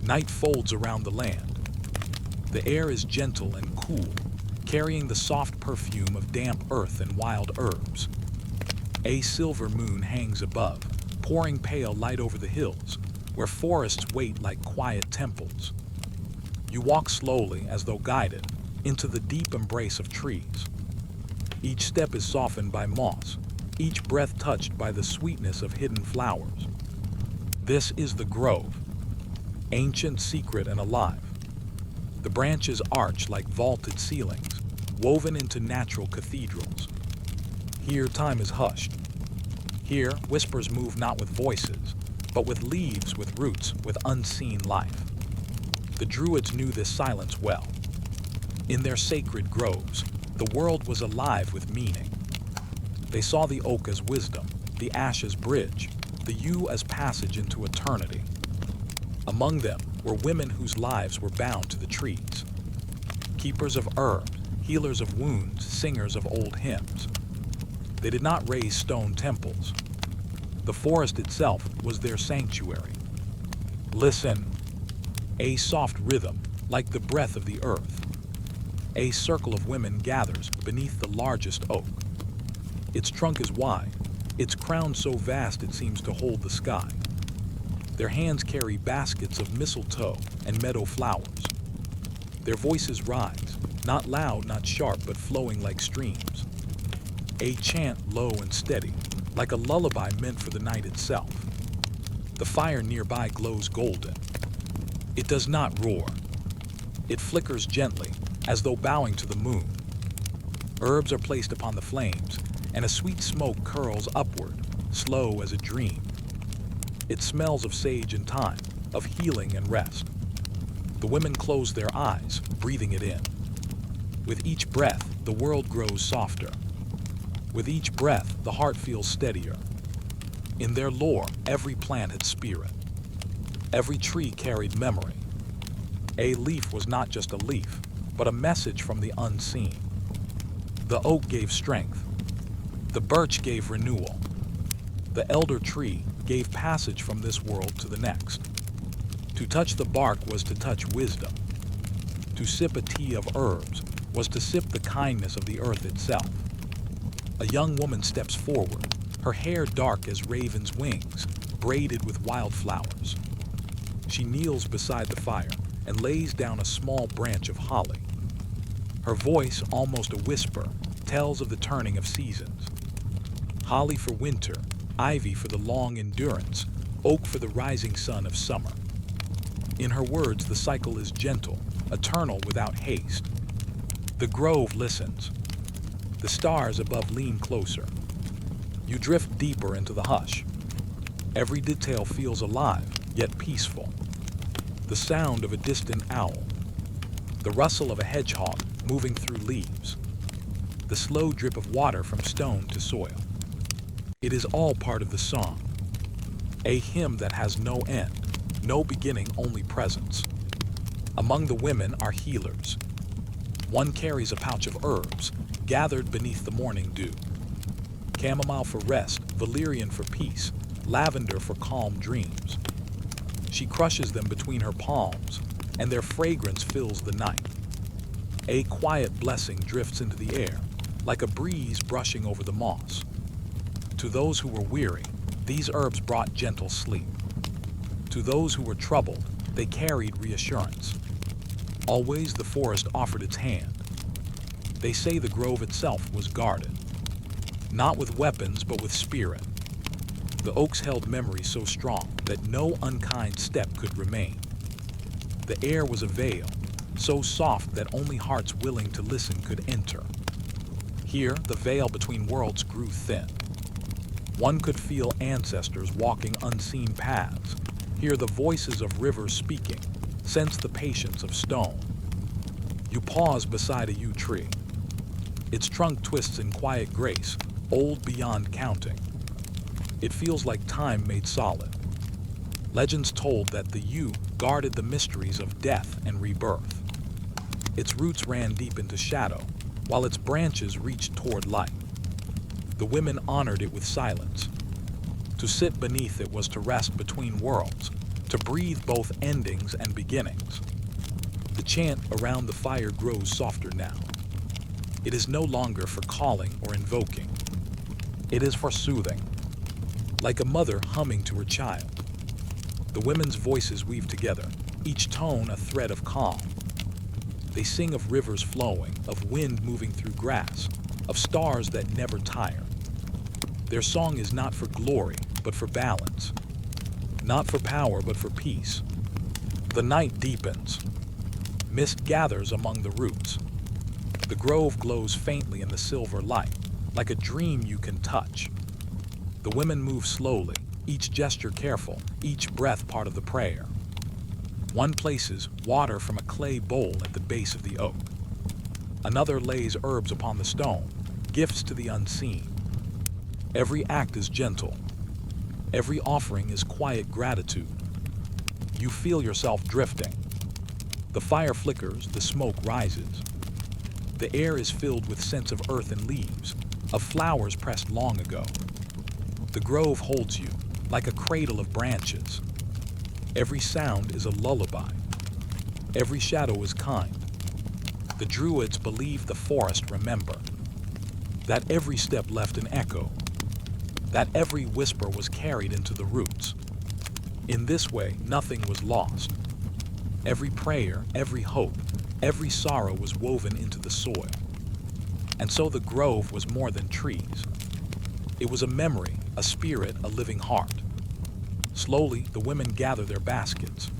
Night folds around the land. The air is gentle and cool, carrying the soft perfume of damp earth and wild herbs. A silver moon hangs above, pouring pale light over the hills, where forests wait like quiet temples. You walk slowly, as though guided, into the deep embrace of trees. Each step is softened by moss, each breath touched by the sweetness of hidden flowers. This is the grove, ancient, secret, and alive. The branches arch like vaulted ceilings, woven into natural cathedrals. Here time is hushed. Here whispers move not with voices, but with leaves, with roots, with unseen life. The Druids knew this silence well. In their sacred groves, the world was alive with meaning. They saw the oak as wisdom, the ash as bridge, the yew as passage into eternity. Among them were women whose lives were bound to the trees. Keepers of herbs, healers of wounds, singers of old hymns. They did not raise stone temples. The forest itself was their sanctuary. Listen. A soft rhythm, like the breath of the earth. A circle of women gathers beneath the largest oak. Its trunk is wide, its crown so vast it seems to hold the sky. Their hands carry baskets of mistletoe and meadow flowers. Their voices rise, not loud, not sharp, but flowing like streams. A chant low and steady, like a lullaby meant for the night itself. The fire nearby glows golden. It does not roar. It flickers gently, as though bowing to the moon. Herbs are placed upon the flames, and a sweet smoke curls upward, slow as a dream. It smells of sage and thyme, of healing and rest. The women close their eyes, breathing it in. With each breath, the world grows softer. With each breath, the heart feels steadier. In their lore, every plant had spirit. Every tree carried memory. A leaf was not just a leaf, but a message from the unseen. The oak gave strength. The birch gave renewal. The elder tree gave passage from this world to the next. To touch the bark was to touch wisdom. To sip a tea of herbs was to sip the kindness of the earth itself. A young woman steps forward, her hair dark as raven's wings, braided with wildflowers. She kneels beside the fire and lays down a small branch of holly. Her voice, almost a whisper, tells of the turning of seasons. Holly for winter, ivy for the long endurance, oak for the rising sun of summer. In her words, the cycle is gentle, eternal without haste. The grove listens. The stars above lean closer. You drift deeper into the hush. Every detail feels alive, yet peaceful. The sound of a distant owl. The rustle of a hedgehog moving through leaves. The slow drip of water from stone to soil. It is all part of the song. A hymn that has no end, no beginning, only presence. Among the women are healers. One carries a pouch of herbs, gathered beneath the morning dew. Chamomile for rest, valerian for peace, lavender for calm dreams. She crushes them between her palms, and their fragrance fills the night. A quiet blessing drifts into the air, like a breeze brushing over the moss. To those who were weary, these herbs brought gentle sleep. To those who were troubled, they carried reassurance. Always the forest offered its hand. They say the grove itself was guarded, not with weapons but with spirit. The oaks held memory so strong that no unkind step could remain. The air was a veil, so soft that only hearts willing to listen could enter. Here, the veil between worlds grew thin. One could feel ancestors walking unseen paths, hear the voices of rivers speaking, sense the patience of stone. You pause beside a yew tree. Its trunk twists in quiet grace, old beyond counting. It feels like time made solid. Legends told that the yew guarded the mysteries of death and rebirth. Its roots ran deep into shadow, while its branches reached toward light. The women honored it with silence. To sit beneath it was to rest between worlds, to breathe both endings and beginnings. The chant around the fire grows softer now. It is no longer for calling or invoking. It is for soothing, like a mother humming to her child. The women's voices weave together, each tone a thread of calm. They sing of rivers flowing, of wind moving through grass, of stars that never tire. Their song is not for glory, but for balance. Not for power, but for peace. The night deepens. Mist gathers among the roots. The grove glows faintly in the silver light, like a dream you can touch. The women move slowly, each gesture careful, each breath part of the prayer. One places water from a clay bowl at the base of the oak. Another lays herbs upon the stone, gifts to the unseen. Every act is gentle. Every offering is quiet gratitude. You feel yourself drifting. The fire flickers, the smoke rises. The air is filled with scents of earth and leaves, of flowers pressed long ago. The grove holds you, like a cradle of branches. Every sound is a lullaby. Every shadow is kind. The Druids believe the forest remembered. That every step left an echo. That every whisper was carried into the roots. In this way, nothing was lost. Every prayer, every hope, every sorrow was woven into the soil. And so the grove was more than trees. It was a memory, a spirit, a living heart. Slowly, the women gather their baskets.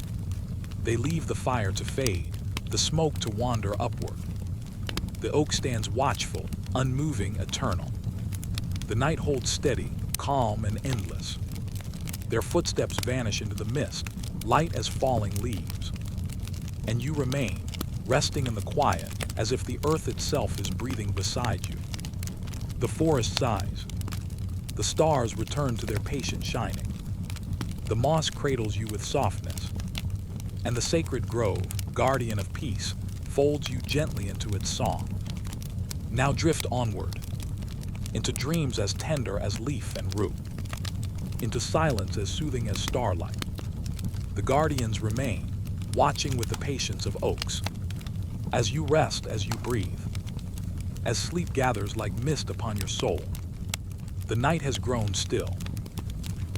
They leave the fire to fade, the smoke to wander upward. The oak stands watchful, unmoving, eternal. The night holds steady, calm, and endless. Their footsteps vanish into the mist, light as falling leaves. And you remain, resting in the quiet, as if the earth itself is breathing beside you. The forest sighs. The stars return to their patient shining. The moss cradles you with softness. And the sacred grove, guardian of peace, folds you gently into its song. Now drift onward, into dreams as tender as leaf and root, into silence as soothing as starlight. The guardians remain, watching with the patience of oaks. As you rest, as you breathe, as sleep gathers like mist upon your soul. The night has grown still.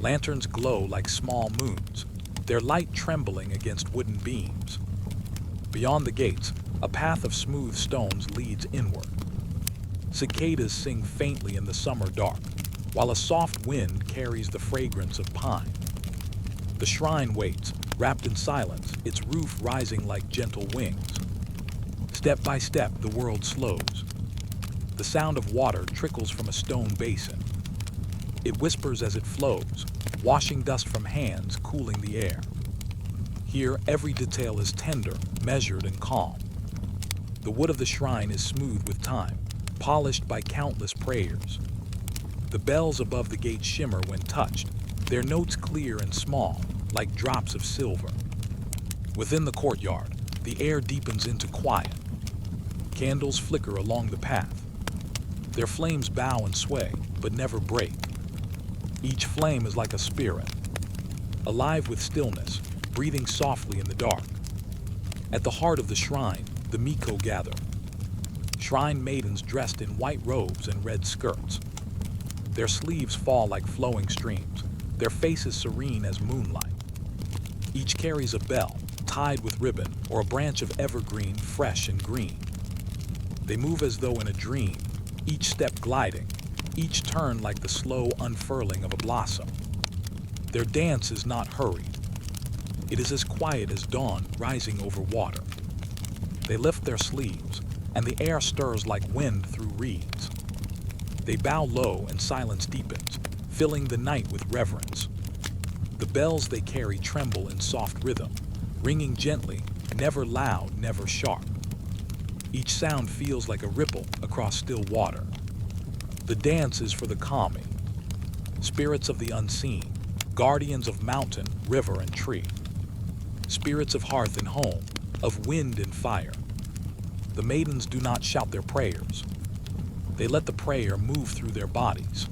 Lanterns glow like small moons, their light trembling against wooden beams. Beyond the gates, a path of smooth stones leads inward. Cicadas sing faintly in the summer dark, while a soft wind carries the fragrance of pine. The shrine waits, Wrapped in silence, its roof rising like gentle wings. Step by step, the world slows. The sound of water trickles from a stone basin. It whispers as it flows, washing dust from hands, cooling the air. Here, every detail is tender, measured, and calm. The wood of the shrine is smooth with time, polished by countless prayers. The bells above the gate shimmer when touched, their notes clear and small, like drops of silver. Within the courtyard, the air deepens into quiet. Candles flicker along the path. Their flames bow and sway, but never break. Each flame is like a spirit, alive with stillness, breathing softly in the dark. At the heart of the shrine, the Miko gather. Shrine maidens dressed in white robes and red skirts. Their sleeves fall like flowing streams, their faces serene as moonlight. Each carries a bell, tied with ribbon, or a branch of evergreen, fresh and green. They move as though in a dream, each step gliding, each turn like the slow unfurling of a blossom. Their dance is not hurried. It is as quiet as dawn rising over water. They lift their sleeves, and the air stirs like wind through reeds. They bow low and silence deepens, filling the night with reverence. The bells they carry tremble in soft rhythm, ringing gently, never loud, never sharp. Each sound feels like a ripple across still water. The dance is for the kami, spirits of the unseen, guardians of mountain, river, and tree. Spirits of hearth and home, of wind and fire. The maidens do not shout their prayers. They let the prayer move through their bodies.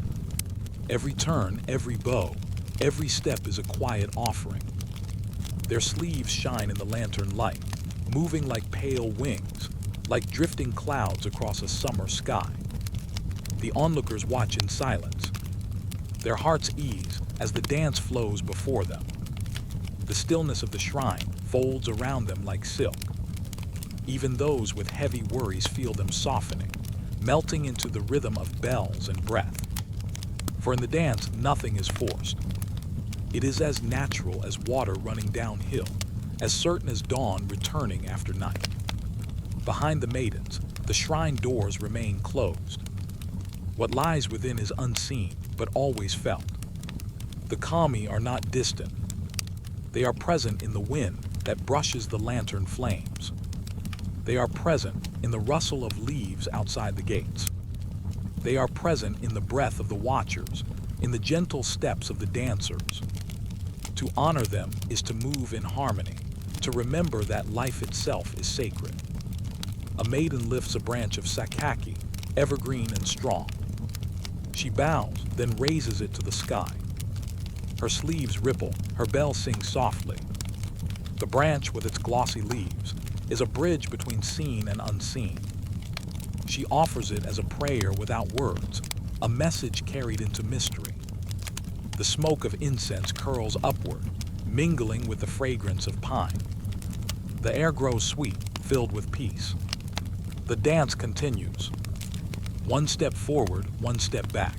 Every turn, every bow, every step is a quiet offering. Their sleeves shine in the lantern light, moving like pale wings, like drifting clouds across a summer sky. The onlookers watch in silence. Their hearts ease as the dance flows before them. The stillness of the shrine folds around them like silk. Even those with heavy worries feel them softening, melting into the rhythm of bells and breath. For in the dance, nothing is forced. It is as natural as water running downhill, as certain as dawn returning after night. Behind the maidens, the shrine doors remain closed. What lies within is unseen, but always felt. The kami are not distant. They are present in the wind that brushes the lantern flames. They are present in the rustle of leaves outside the gates. They are present in the breath of the watchers, in the gentle steps of the dancers. To honor them is to move in harmony, to remember that life itself is sacred. A maiden lifts a branch of sakaki, evergreen and strong. She bows, then raises it to the sky. Her sleeves ripple, her bell sings softly. The branch, with its glossy leaves, is a bridge between seen and unseen. She offers it as a prayer without words, a message carried into mystery. The smoke of incense curls upward, mingling with the fragrance of pine. The air grows sweet, filled with peace. The dance continues. One step forward, one step back.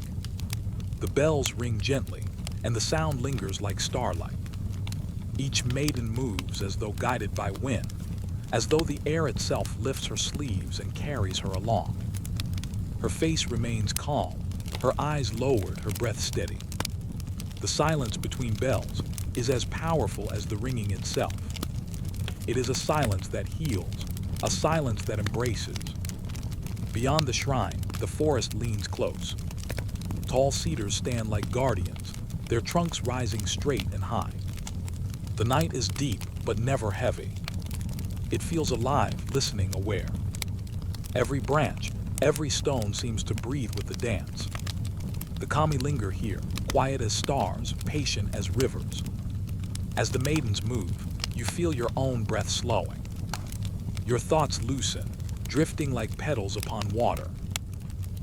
The bells ring gently, and the sound lingers like starlight. Each maiden moves as though guided by wind, as though the air itself lifts her sleeves and carries her along. Her face remains calm, her eyes lowered, her breath steady. The silence between bells is as powerful as the ringing itself. It is a silence that heals, a silence that embraces. Beyond the shrine, the forest leans close. Tall cedars stand like guardians, their trunks rising straight and high. The night is deep, but never heavy. It feels alive, listening, aware. Every branch, every stone seems to breathe with the dance. The kami linger here, quiet as stars, patient as rivers. As the maidens move, you feel your own breath slowing. Your thoughts loosen, drifting like petals upon water.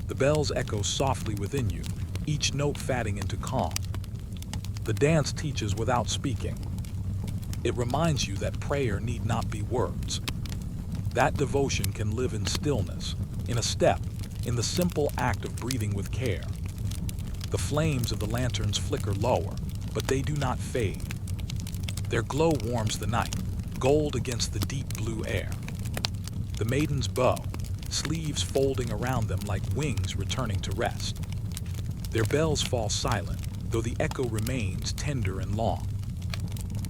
The bells echo softly within you, each note fading into calm. The dance teaches without speaking. It reminds you that prayer need not be words. That devotion can live in stillness, in a step, in the simple act of breathing with care. The flames of the lanterns flicker lower, but they do not fade. Their glow warms the night, gold against the deep blue air. The maidens bow, sleeves folding around them like wings returning to rest. Their bells fall silent, though the echo remains tender and long.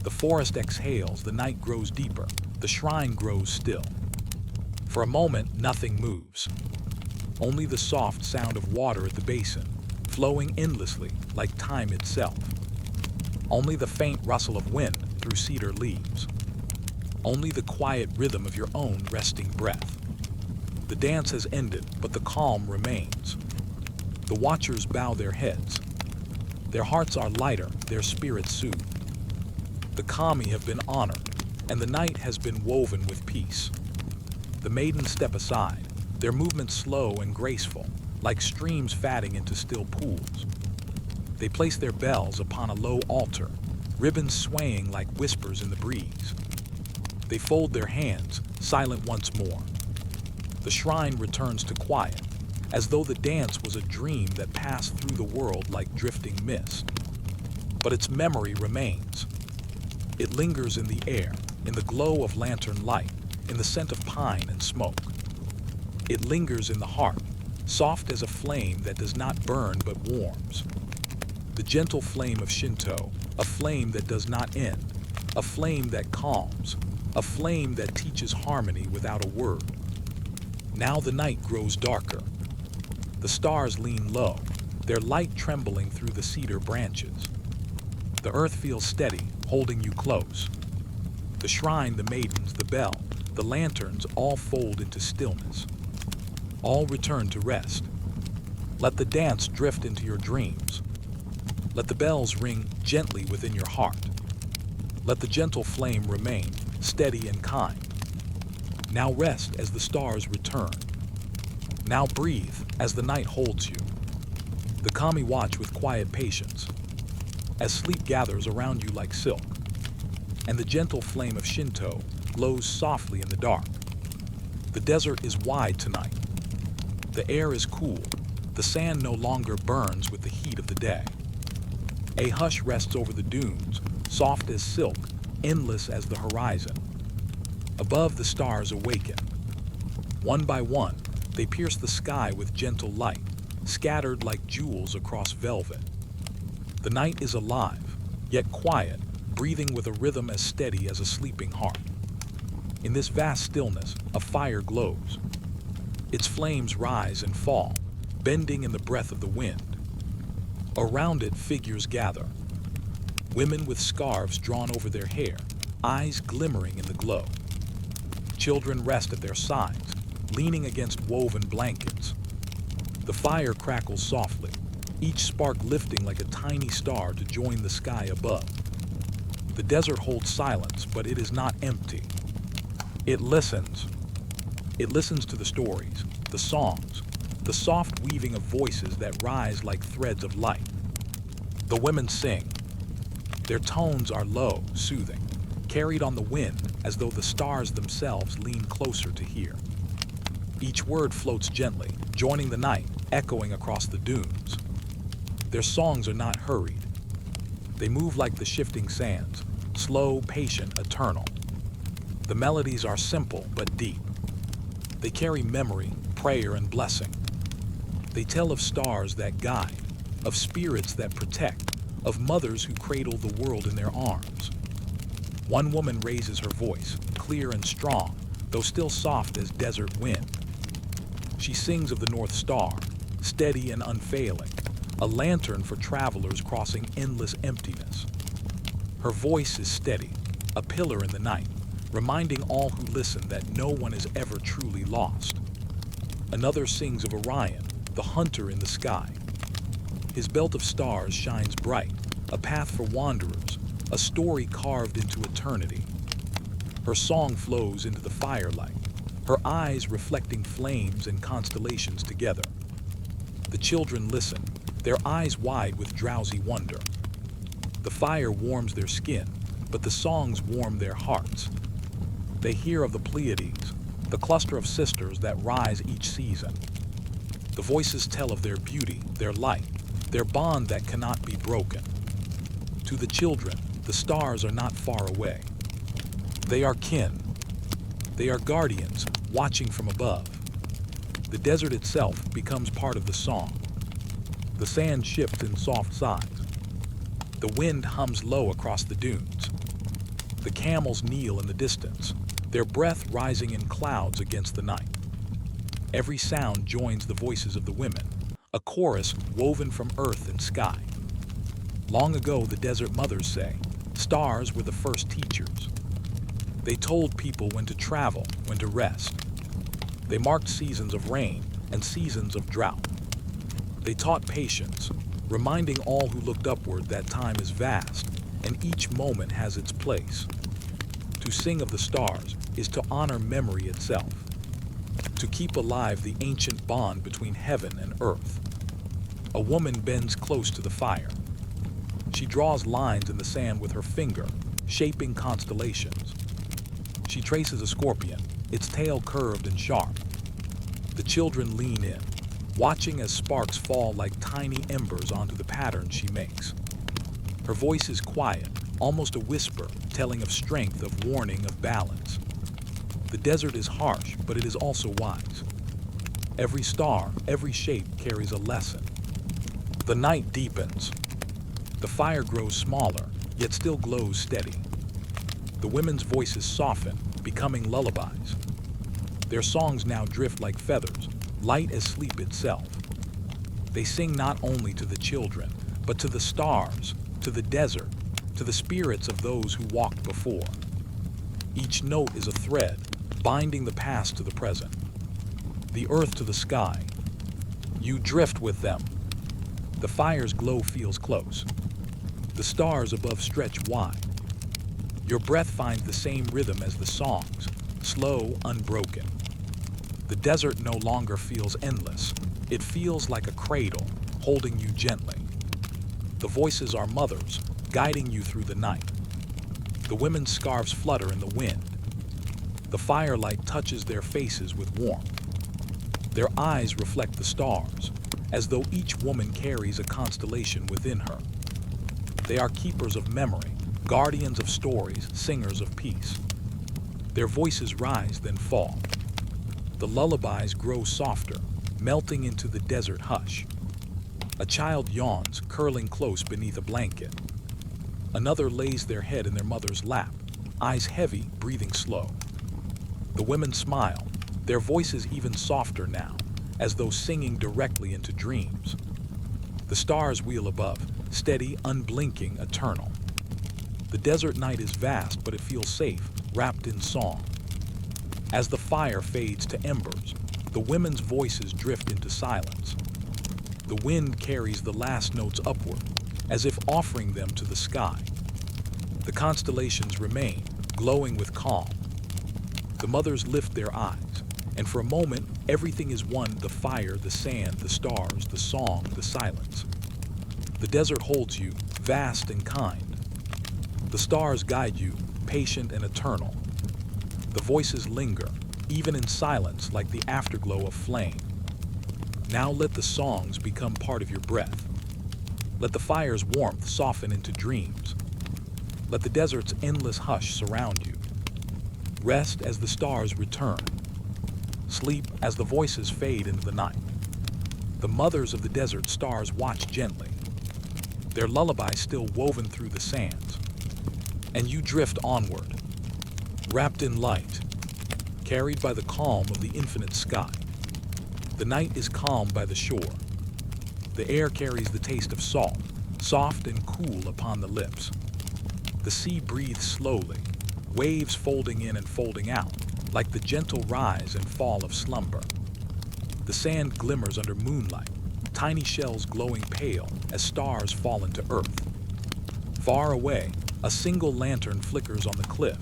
The forest exhales, the night grows deeper, the shrine grows still. For a moment, nothing moves. Only the soft sound of water at the basin, flowing endlessly like time itself. Only the faint rustle of wind through cedar leaves. Only the quiet rhythm of your own resting breath. The dance has ended, but the calm remains. The watchers bow their heads. Their hearts are lighter, their spirits soothed. The kami have been honored, and the night has been woven with peace. The maidens step aside, their movements slow and graceful, like streams fatting into still pools. They place their bells upon a low altar, ribbons swaying like whispers in the breeze. They fold their hands, silent once more. The shrine returns to quiet, as though the dance was a dream that passed through the world like drifting mist. But its memory remains. It lingers in the air, in the glow of lantern light, in the scent of pine and smoke. It lingers in the heart, soft as a flame that does not burn but warms. The gentle flame of Shinto, a flame that does not end, a flame that calms, a flame that teaches harmony without a word. Now the night grows darker. The stars lean low, their light trembling through the cedar branches. The earth feels steady, holding you close. The shrine, the maidens, the bell, the lanterns all fold into stillness. All return to rest. Let the dance drift into your dreams. Let the bells ring gently within your heart. Let the gentle flame remain, steady and kind. Now rest as the stars return. Now breathe as the night holds you. The kami watch with quiet patience, as sleep gathers around you like silk, and the gentle flame of Shinto glows softly in the dark. The desert is wide tonight. The air is cool. The sand no longer burns with the heat of the day. A hush rests over the dunes, soft as silk, endless as the horizon. Above, the stars awaken. One by one, they pierce the sky with gentle light, scattered like jewels across velvet. The night is alive, yet quiet, breathing with a rhythm as steady as a sleeping heart. In this vast stillness, a fire glows. Its flames rise and fall, bending in the breath of the wind. Around it, figures gather. Women with scarves drawn over their hair, eyes glimmering in the glow. Children rest at their sides, leaning against woven blankets. The fire crackles softly, each spark lifting like a tiny star to join the sky above. The desert holds silence, but it is not empty. It listens. It listens to the stories, the songs, the soft weaving of voices that rise like threads of light. The women sing. Their tones are low, soothing, carried on the wind as though the stars themselves lean closer to hear. Each word floats gently, joining the night, echoing across the dunes. Their songs are not hurried. They move like the shifting sands, slow, patient, eternal. The melodies are simple but deep. They carry memory, prayer, and blessing. They tell of stars that guide, of spirits that protect, of mothers who cradle the world in their arms. One woman raises her voice, clear and strong, though still soft as desert wind. She sings of the North Star, steady and unfailing, a lantern for travelers crossing endless emptiness. Her voice is steady, a pillar in the night, reminding all who listen that no one is ever truly lost. Another sings of Orion, the hunter in the sky. His belt of stars shines bright, a path for wanderers, a story carved into eternity. Her song flows into the firelight, her eyes reflecting flames and constellations together. The children listen, their eyes wide with drowsy wonder. The fire warms their skin, but the songs warm their hearts. They hear of the Pleiades, the cluster of sisters that rise each season. The voices tell of their beauty, their light, their bond that cannot be broken. To the children, the stars are not far away. They are kin. They are guardians, watching from above. The desert itself becomes part of the song. The sand shifts in soft sighs. The wind hums low across the dunes. The camels kneel in the distance, their breath rising in clouds against the night. Every sound joins the voices of the women, a chorus woven from earth and sky. Long ago, the desert mothers say, stars were the first teachers. They told people when to travel, when to rest. They marked seasons of rain and seasons of drought. They taught patience, reminding all who looked upward that time is vast and each moment has its place. To sing of the stars is to honor memory itself, to keep alive the ancient bond between heaven and earth. A woman bends close to the fire. She draws lines in the sand with her finger, shaping constellations. She traces a scorpion, its tail curved and sharp. The children lean in, watching as sparks fall like tiny embers onto the pattern she makes. Her voice is quiet, almost a whisper, telling of strength, of warning, of balance. The desert is harsh, but it is also wise. Every star, every shape carries a lesson. The night deepens. The fire grows smaller, yet still glows steady. The women's voices soften, becoming lullabies. Their songs now drift like feathers, light as sleep itself. They sing not only to the children, but to the stars, to the desert, to the spirits of those who walked before. Each note is a thread, binding the past to the present, the earth to the sky. You drift with them. The fire's glow feels close. The stars above stretch wide. Your breath finds the same rhythm as the songs, slow, unbroken. The desert no longer feels endless. It feels like a cradle, holding you gently. The voices are mothers, guiding you through the night. The women's scarves flutter in the wind. The firelight touches their faces with warmth. Their eyes reflect the stars, as though each woman carries a constellation within her. They are keepers of memory, guardians of stories, singers of peace. Their voices rise, then fall. The lullabies grow softer, melting into the desert hush. A child yawns, curling close beneath a blanket. Another lays their head in their mother's lap, eyes heavy, breathing slow. The women smile, their voices even softer now, as though singing directly into dreams. The stars wheel above, steady, unblinking, eternal. The desert night is vast, but it feels safe, wrapped in song. As the fire fades to embers, the women's voices drift into silence. The wind carries the last notes upward, as if offering them to the sky. The constellations remain, glowing with calm. The mothers lift their eyes, and for a moment, everything is one: the fire, the sand, the stars, the song, the silence. The desert holds you, vast and kind. The stars guide you, patient and eternal. The voices linger, even in silence, like the afterglow of flame. Now let the songs become part of your breath. Let the fire's warmth soften into dreams. Let the desert's endless hush surround you. Rest as the stars return. Sleep as the voices fade into the night. The mothers of the desert stars watch gently, their lullaby still woven through the sands. And you drift onward, wrapped in light, carried by the calm of the infinite sky. The night is calm by the shore. The air carries the taste of salt, soft and cool upon the lips. The sea breathes slowly, waves folding in and folding out, like the gentle rise and fall of slumber. The sand glimmers under moonlight, tiny shells glowing pale as stars fall into earth. Far away, a single lantern flickers on the cliff,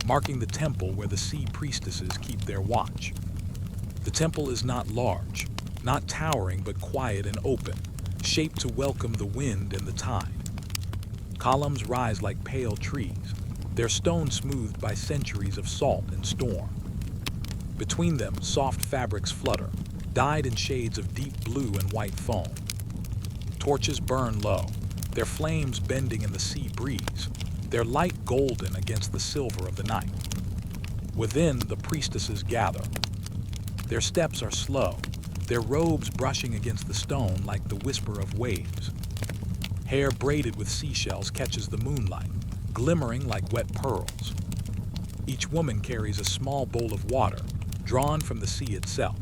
marking the temple where the sea priestesses keep their watch. The temple is not large, not towering, but quiet and open, shaped to welcome the wind and the tide. Columns rise like pale trees, their stone smoothed by centuries of salt and storm. Between them, soft fabrics flutter, dyed in shades of deep blue and white foam. Torches burn low, their flames bending in the sea breeze, their light golden against the silver of the night. Within, the priestesses gather. Their steps are slow, their robes brushing against the stone like the whisper of waves. Hair braided with seashells catches the moonlight, glimmering like wet pearls. Each woman carries a small bowl of water, drawn from the sea itself.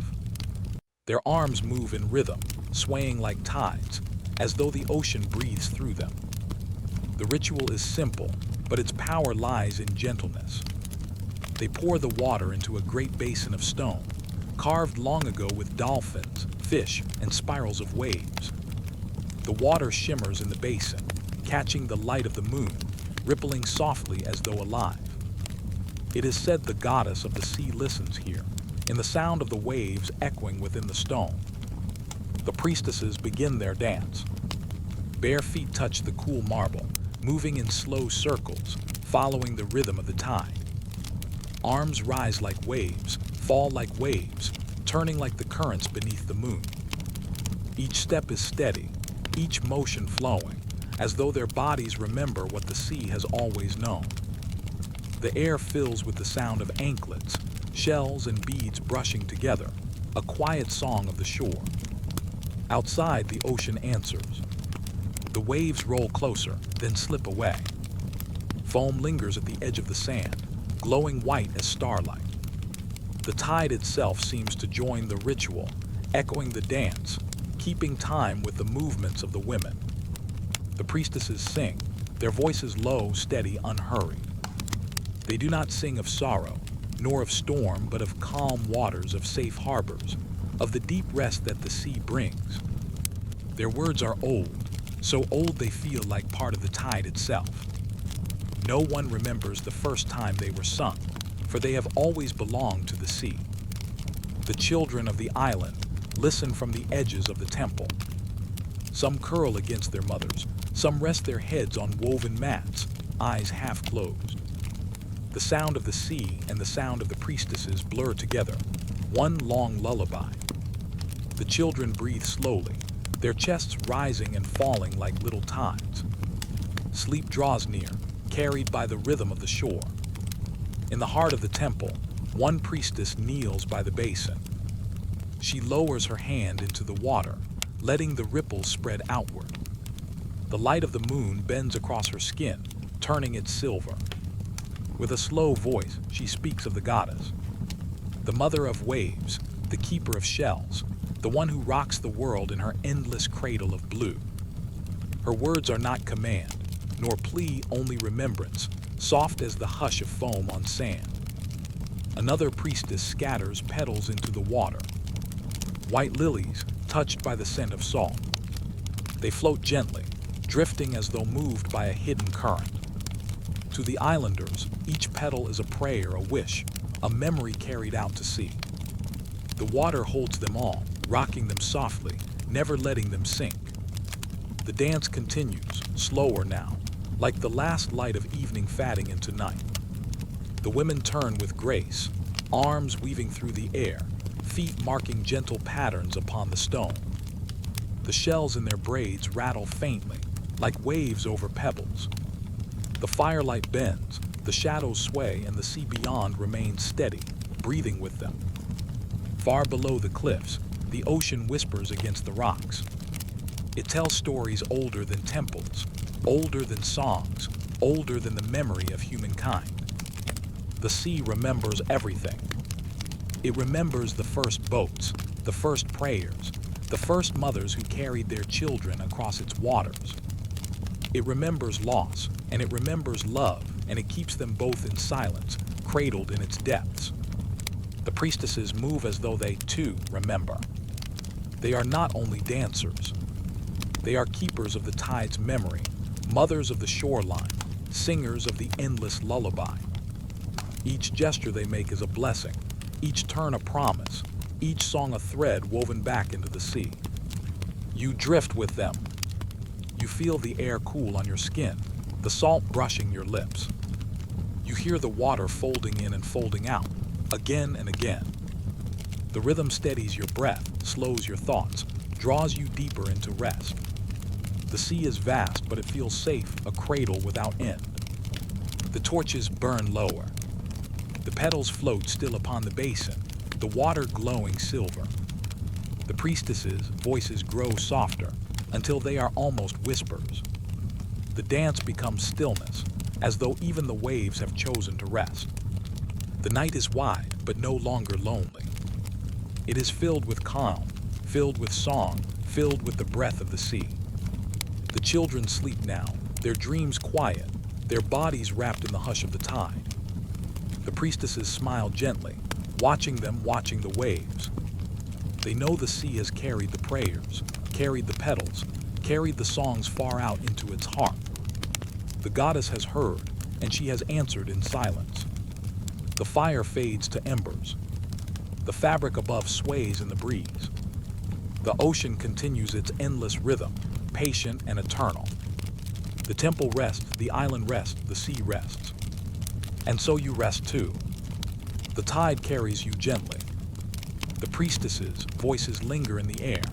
Their arms move in rhythm, swaying like tides, as though the ocean breathes through them. The ritual is simple, but its power lies in gentleness. They pour the water into a great basin of stone, carved long ago with dolphins, fish, and spirals of waves. The water shimmers in the basin, catching the light of the moon, rippling softly as though alive. It is said the goddess of the sea listens here, in the sound of the waves echoing within the stone. The priestesses begin their dance. Bare feet touch the cool marble, moving in slow circles, following the rhythm of the tide. Arms rise like waves, fall like waves, turning like the currents beneath the moon. Each step is steady, each motion flowing, as though their bodies remember what the sea has always known. The air fills with the sound of anklets, shells and beads brushing together, a quiet song of the shore. Outside, the ocean answers. The waves roll closer, then slip away. Foam lingers at the edge of the sand, glowing white as starlight. The tide itself seems to join the ritual, echoing the dance, keeping time with the movements of the women. The priestesses sing, their voices low, steady, unhurried. They do not sing of sorrow, nor of storm, but of calm waters, of safe harbors, of the deep rest that the sea brings. Their words are old, so old they feel like part of the tide itself. No one remembers the first time they were sung, for they have always belonged to the sea. The children of the island listen from the edges of the temple. Some curl against their mothers, some rest their heads on woven mats, eyes half closed. The sound of the sea and the sound of the priestesses blur together, one long lullaby. The children breathe slowly, their chests rising and falling like little tides. Sleep draws near, carried by the rhythm of the shore. In the heart of the temple, one priestess kneels by the basin. She lowers her hand into the water, letting the ripples spread outward. The light of the moon bends across her skin, turning it silver. With a slow voice, she speaks of the goddess, the mother of waves, the keeper of shells, the one who rocks the world in her endless cradle of blue. Her words are not command, nor plea, only remembrance, soft as the hush of foam on sand. Another priestess scatters petals into the water, white lilies touched by the scent of salt. They float gently, drifting as though moved by a hidden current. To the islanders, each petal is a prayer, a wish, a memory carried out to sea. The water holds them all, rocking them softly, never letting them sink. The dance continues, slower now, like the last light of evening fading into night. The women turn with grace, arms weaving through the air, feet marking gentle patterns upon the stone. The shells in their braids rattle faintly, like waves over pebbles. The firelight bends, the shadows sway, and the sea beyond remains steady, breathing with them. Far below the cliffs, the ocean whispers against the rocks. It tells stories older than temples, older than songs, older than the memory of humankind. The sea remembers everything. It remembers the first boats, the first prayers, the first mothers who carried their children across its waters. It remembers loss, and it remembers love, and it keeps them both in silence, cradled in its depths. The priestesses move as though they, too, remember. They are not only dancers. They are keepers of the tide's memory, mothers of the shoreline, singers of the endless lullaby. Each gesture they make is a blessing, each turn a promise, each song a thread woven back into the sea. You drift with them. You feel the air cool on your skin, the salt brushing your lips. You hear the water folding in and folding out, again and again. The rhythm steadies your breath, slows your thoughts, draws you deeper into rest. The sea is vast, but it feels safe, a cradle without end. The torches burn lower. The petals float still upon the basin, the water glowing silver. The priestesses' voices grow softer until they are almost whispers. The dance becomes stillness, as though even the waves have chosen to rest. The night is wide, but no longer lonely. It is filled with calm, filled with song, filled with the breath of the sea. The children sleep now, their dreams quiet, their bodies wrapped in the hush of the tide. The priestesses smile gently, watching them, watching the waves. They know the sea has carried the prayers, carried the petals, carried the songs far out into its heart. The goddess has heard, and she has answered in silence. The fire fades to embers. The fabric above sways in the breeze. The ocean continues its endless rhythm, patient and eternal. The temple rests, the island rests, the sea rests. And so you rest too. The tide carries you gently. The priestesses' voices linger in the air,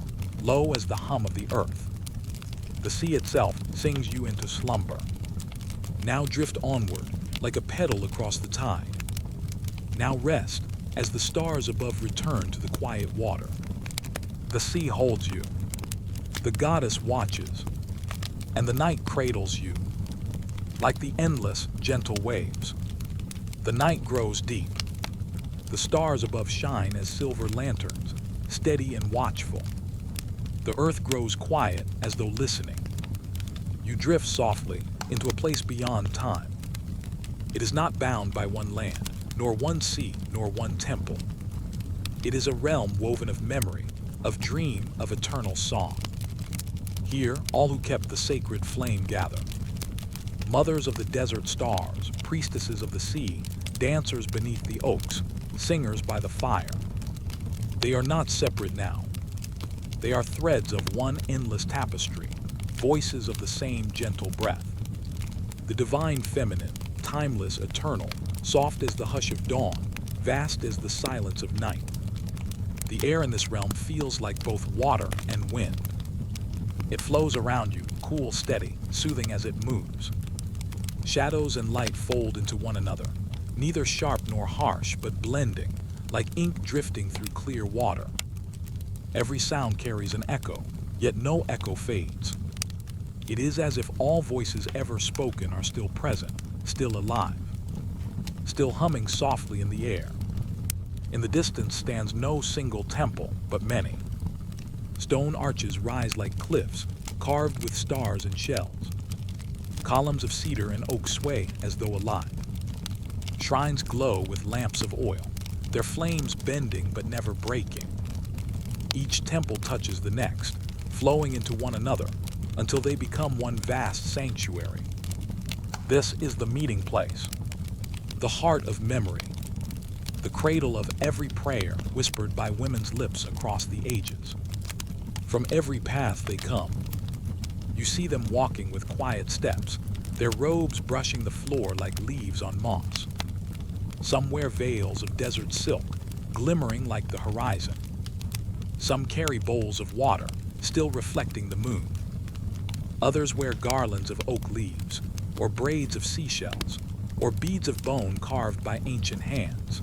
low as the hum of the earth. The sea itself sings you into slumber. Now drift onward, like a petal across the tide. Now rest, as the stars above return to the quiet water. The sea holds you. The goddess watches, and the night cradles you, like the endless, gentle waves. The night grows deep. The stars above shine as silver lanterns, steady and watchful. The earth grows quiet as though listening. You drift softly into a place beyond time. It is not bound by one land, nor one sea, nor one temple. It is a realm woven of memory, of dream, of eternal song. Here, all who kept the sacred flame gather. Mothers of the desert stars, priestesses of the sea, dancers beneath the oaks, singers by the fire. They are not separate now. They are threads of one endless tapestry, voices of the same gentle breath. The divine feminine, timeless, eternal, soft as the hush of dawn, vast as the silence of night. The air in this realm feels like both water and wind. It flows around you, cool, steady, soothing as it moves. Shadows and light fold into one another, neither sharp nor harsh, but blending, like ink drifting through clear water. Every sound carries an echo, yet no echo fades. It is as if all voices ever spoken are still present, still alive, still humming softly in the air. In the distance stands no single temple, but many. Stone arches rise like cliffs, carved with stars and shells. Columns of cedar and oak sway as though alive. Shrines glow with lamps of oil, their flames bending but never breaking. Each temple touches the next, flowing into one another, until they become one vast sanctuary. This is the meeting place, the heart of memory, the cradle of every prayer whispered by women's lips across the ages. From every path they come. You see them walking with quiet steps, their robes brushing the floor like leaves on moss. Some wear veils of desert silk, glimmering like the horizon. Some carry bowls of water, still reflecting the moon. Others wear garlands of oak leaves, or braids of seashells, or beads of bone carved by ancient hands.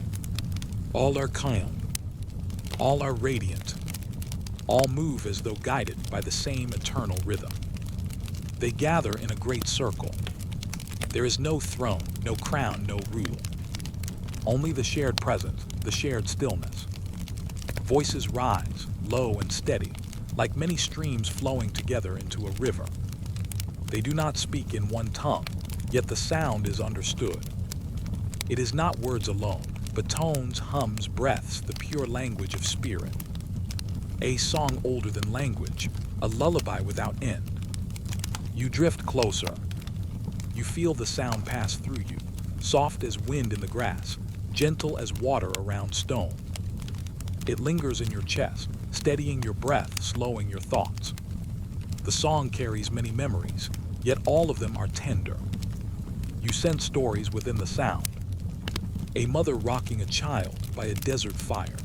All are calm. All are radiant. All move as though guided by the same eternal rhythm. They gather in a great circle. There is no throne, no crown, no rule. Only the shared presence, the shared stillness. Voices rise, low and steady, like many streams flowing together into a river. They do not speak in one tongue, yet the sound is understood. It is not words alone, but tones, hums, breaths, the pure language of spirit. A song older than language, a lullaby without end. You drift closer. You feel the sound pass through you, soft as wind in the grass, gentle as water around stone. It lingers in your chest, steadying your breath, slowing your thoughts. The song carries many memories, yet all of them are tender. You sense stories within the sound. A mother rocking a child by a desert fire.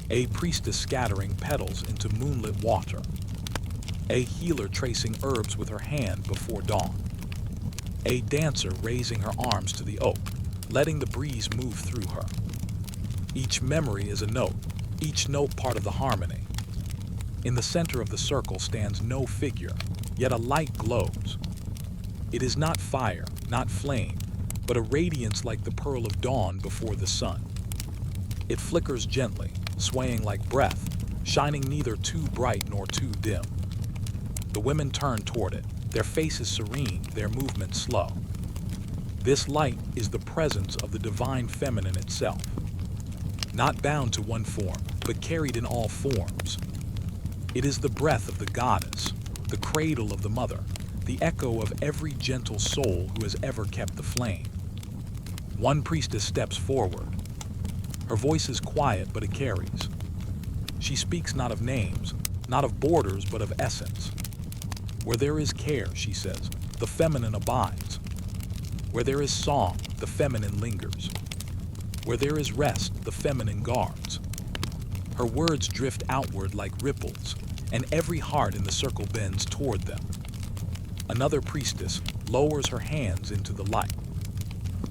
A priestess scattering petals into moonlit water. A healer tracing herbs with her hand before dawn. a dancer raising her arms to the oak, letting the breeze move through her. Each memory is a note, each note part of the harmony. In the center of the circle stands no figure, yet a light glows. It is not fire, not flame, but a radiance like the pearl of dawn before the sun. It flickers gently, swaying like breath, shining neither too bright nor too dim. The women turn toward it, their faces serene, their movements slow. This light is the presence of the divine feminine itself, not bound to one form, but carried in all forms. It is the breath of the goddess, the cradle of the mother, the echo of every gentle soul who has ever kept the flame. One priestess steps forward. Her voice is quiet, but it carries. She speaks not of names, not of borders, but of essence. Where there is care, she says, the feminine abides. Where there is song, the feminine lingers. Where there is rest, the feminine guards. Her words drift outward like ripples, and every heart in the circle bends toward them. Another priestess lowers her hands into the light.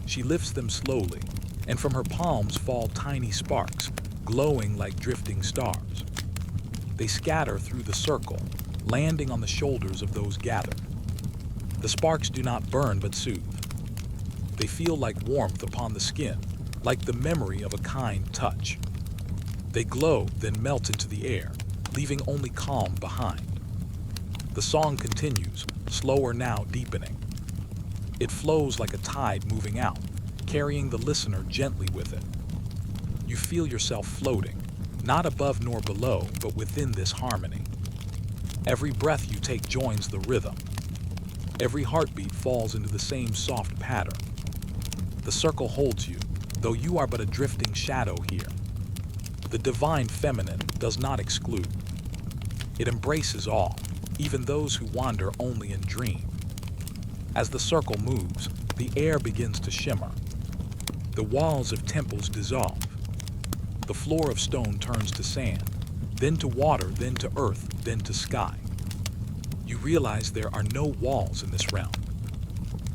She lifts them slowly, and from her palms fall tiny sparks, glowing like drifting stars. They scatter through the circle, landing on the shoulders of those gathered. The sparks do not burn but soothe. They feel like warmth upon the skin, like the memory of a kind touch. They glow, then melt into the air, leaving only calm behind. The song continues, slower now, deepening. It flows like a tide moving out, carrying the listener gently with it. You feel yourself floating, not above nor below, but within this harmony. Every breath you take joins the rhythm. Every heartbeat falls into the same soft pattern. The circle holds you, though you are but a drifting shadow here. The divine feminine does not exclude. It embraces all, even those who wander only in dream. As the circle moves, the air begins to shimmer. The walls of temples dissolve. The floor of stone turns to sand, then to water, then to earth, then to sky. You realize there are no walls in this realm.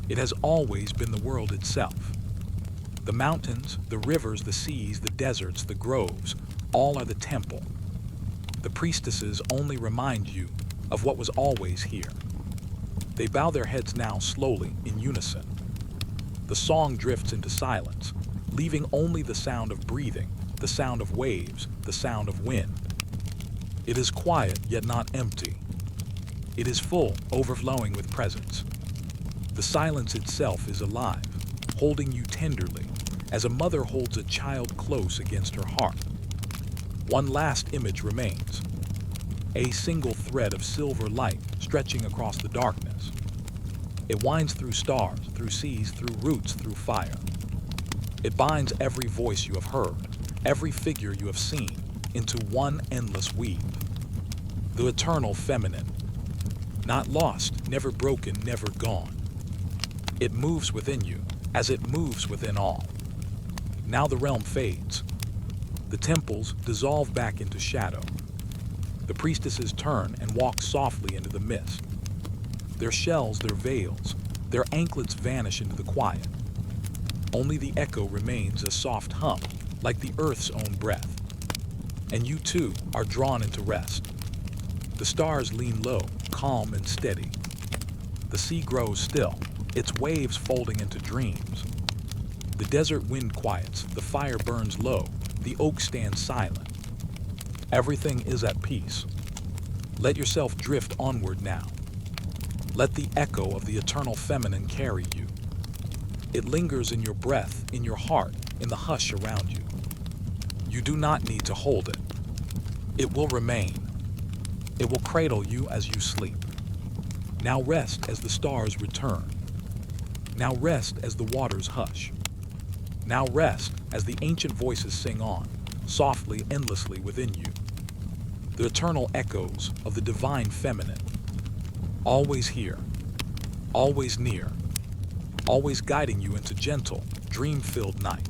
It has always been the world itself. The mountains, the rivers, the seas, the deserts, the groves, all are the temple. The priestesses only remind you of what was always here. They bow their heads now slowly, in unison. The song drifts into silence, leaving only the sound of breathing, the sound of waves, the sound of wind. It is quiet, yet not empty. It is full, overflowing with presence. The silence itself is alive, holding you tenderly, as a mother holds a child close against her heart. One last image remains. A single thread of silver light stretching across the darkness. It winds through stars, through seas, through roots, through fire. It binds every voice you have heard, every figure you have seen, into one endless weave. The eternal feminine. Not lost, never broken, never gone. It moves within you, as it moves within all. Now the realm fades. The temples dissolve back into shadow. The priestesses turn and walk softly into the mist. Their shells, their veils, their anklets vanish into the quiet. Only the echo remains, a soft hum, like the earth's own breath. And you too are drawn into rest. The stars lean low, calm and steady. The sea grows still, its waves folding into dreams. The desert wind quiets, the fire burns low, the oak stands silent. Everything is at peace. Let yourself drift onward now. Let the echo of the eternal feminine carry you. It lingers in your breath, in your heart, in the hush around you. You do not need to hold it. It will remain. It will cradle you as you sleep. Now rest as the stars return. Now rest as the waters hush. Now rest as the ancient voices sing on, softly, endlessly within you. The eternal echoes of the divine feminine. Always here, always near, always guiding you into gentle, dream-filled night.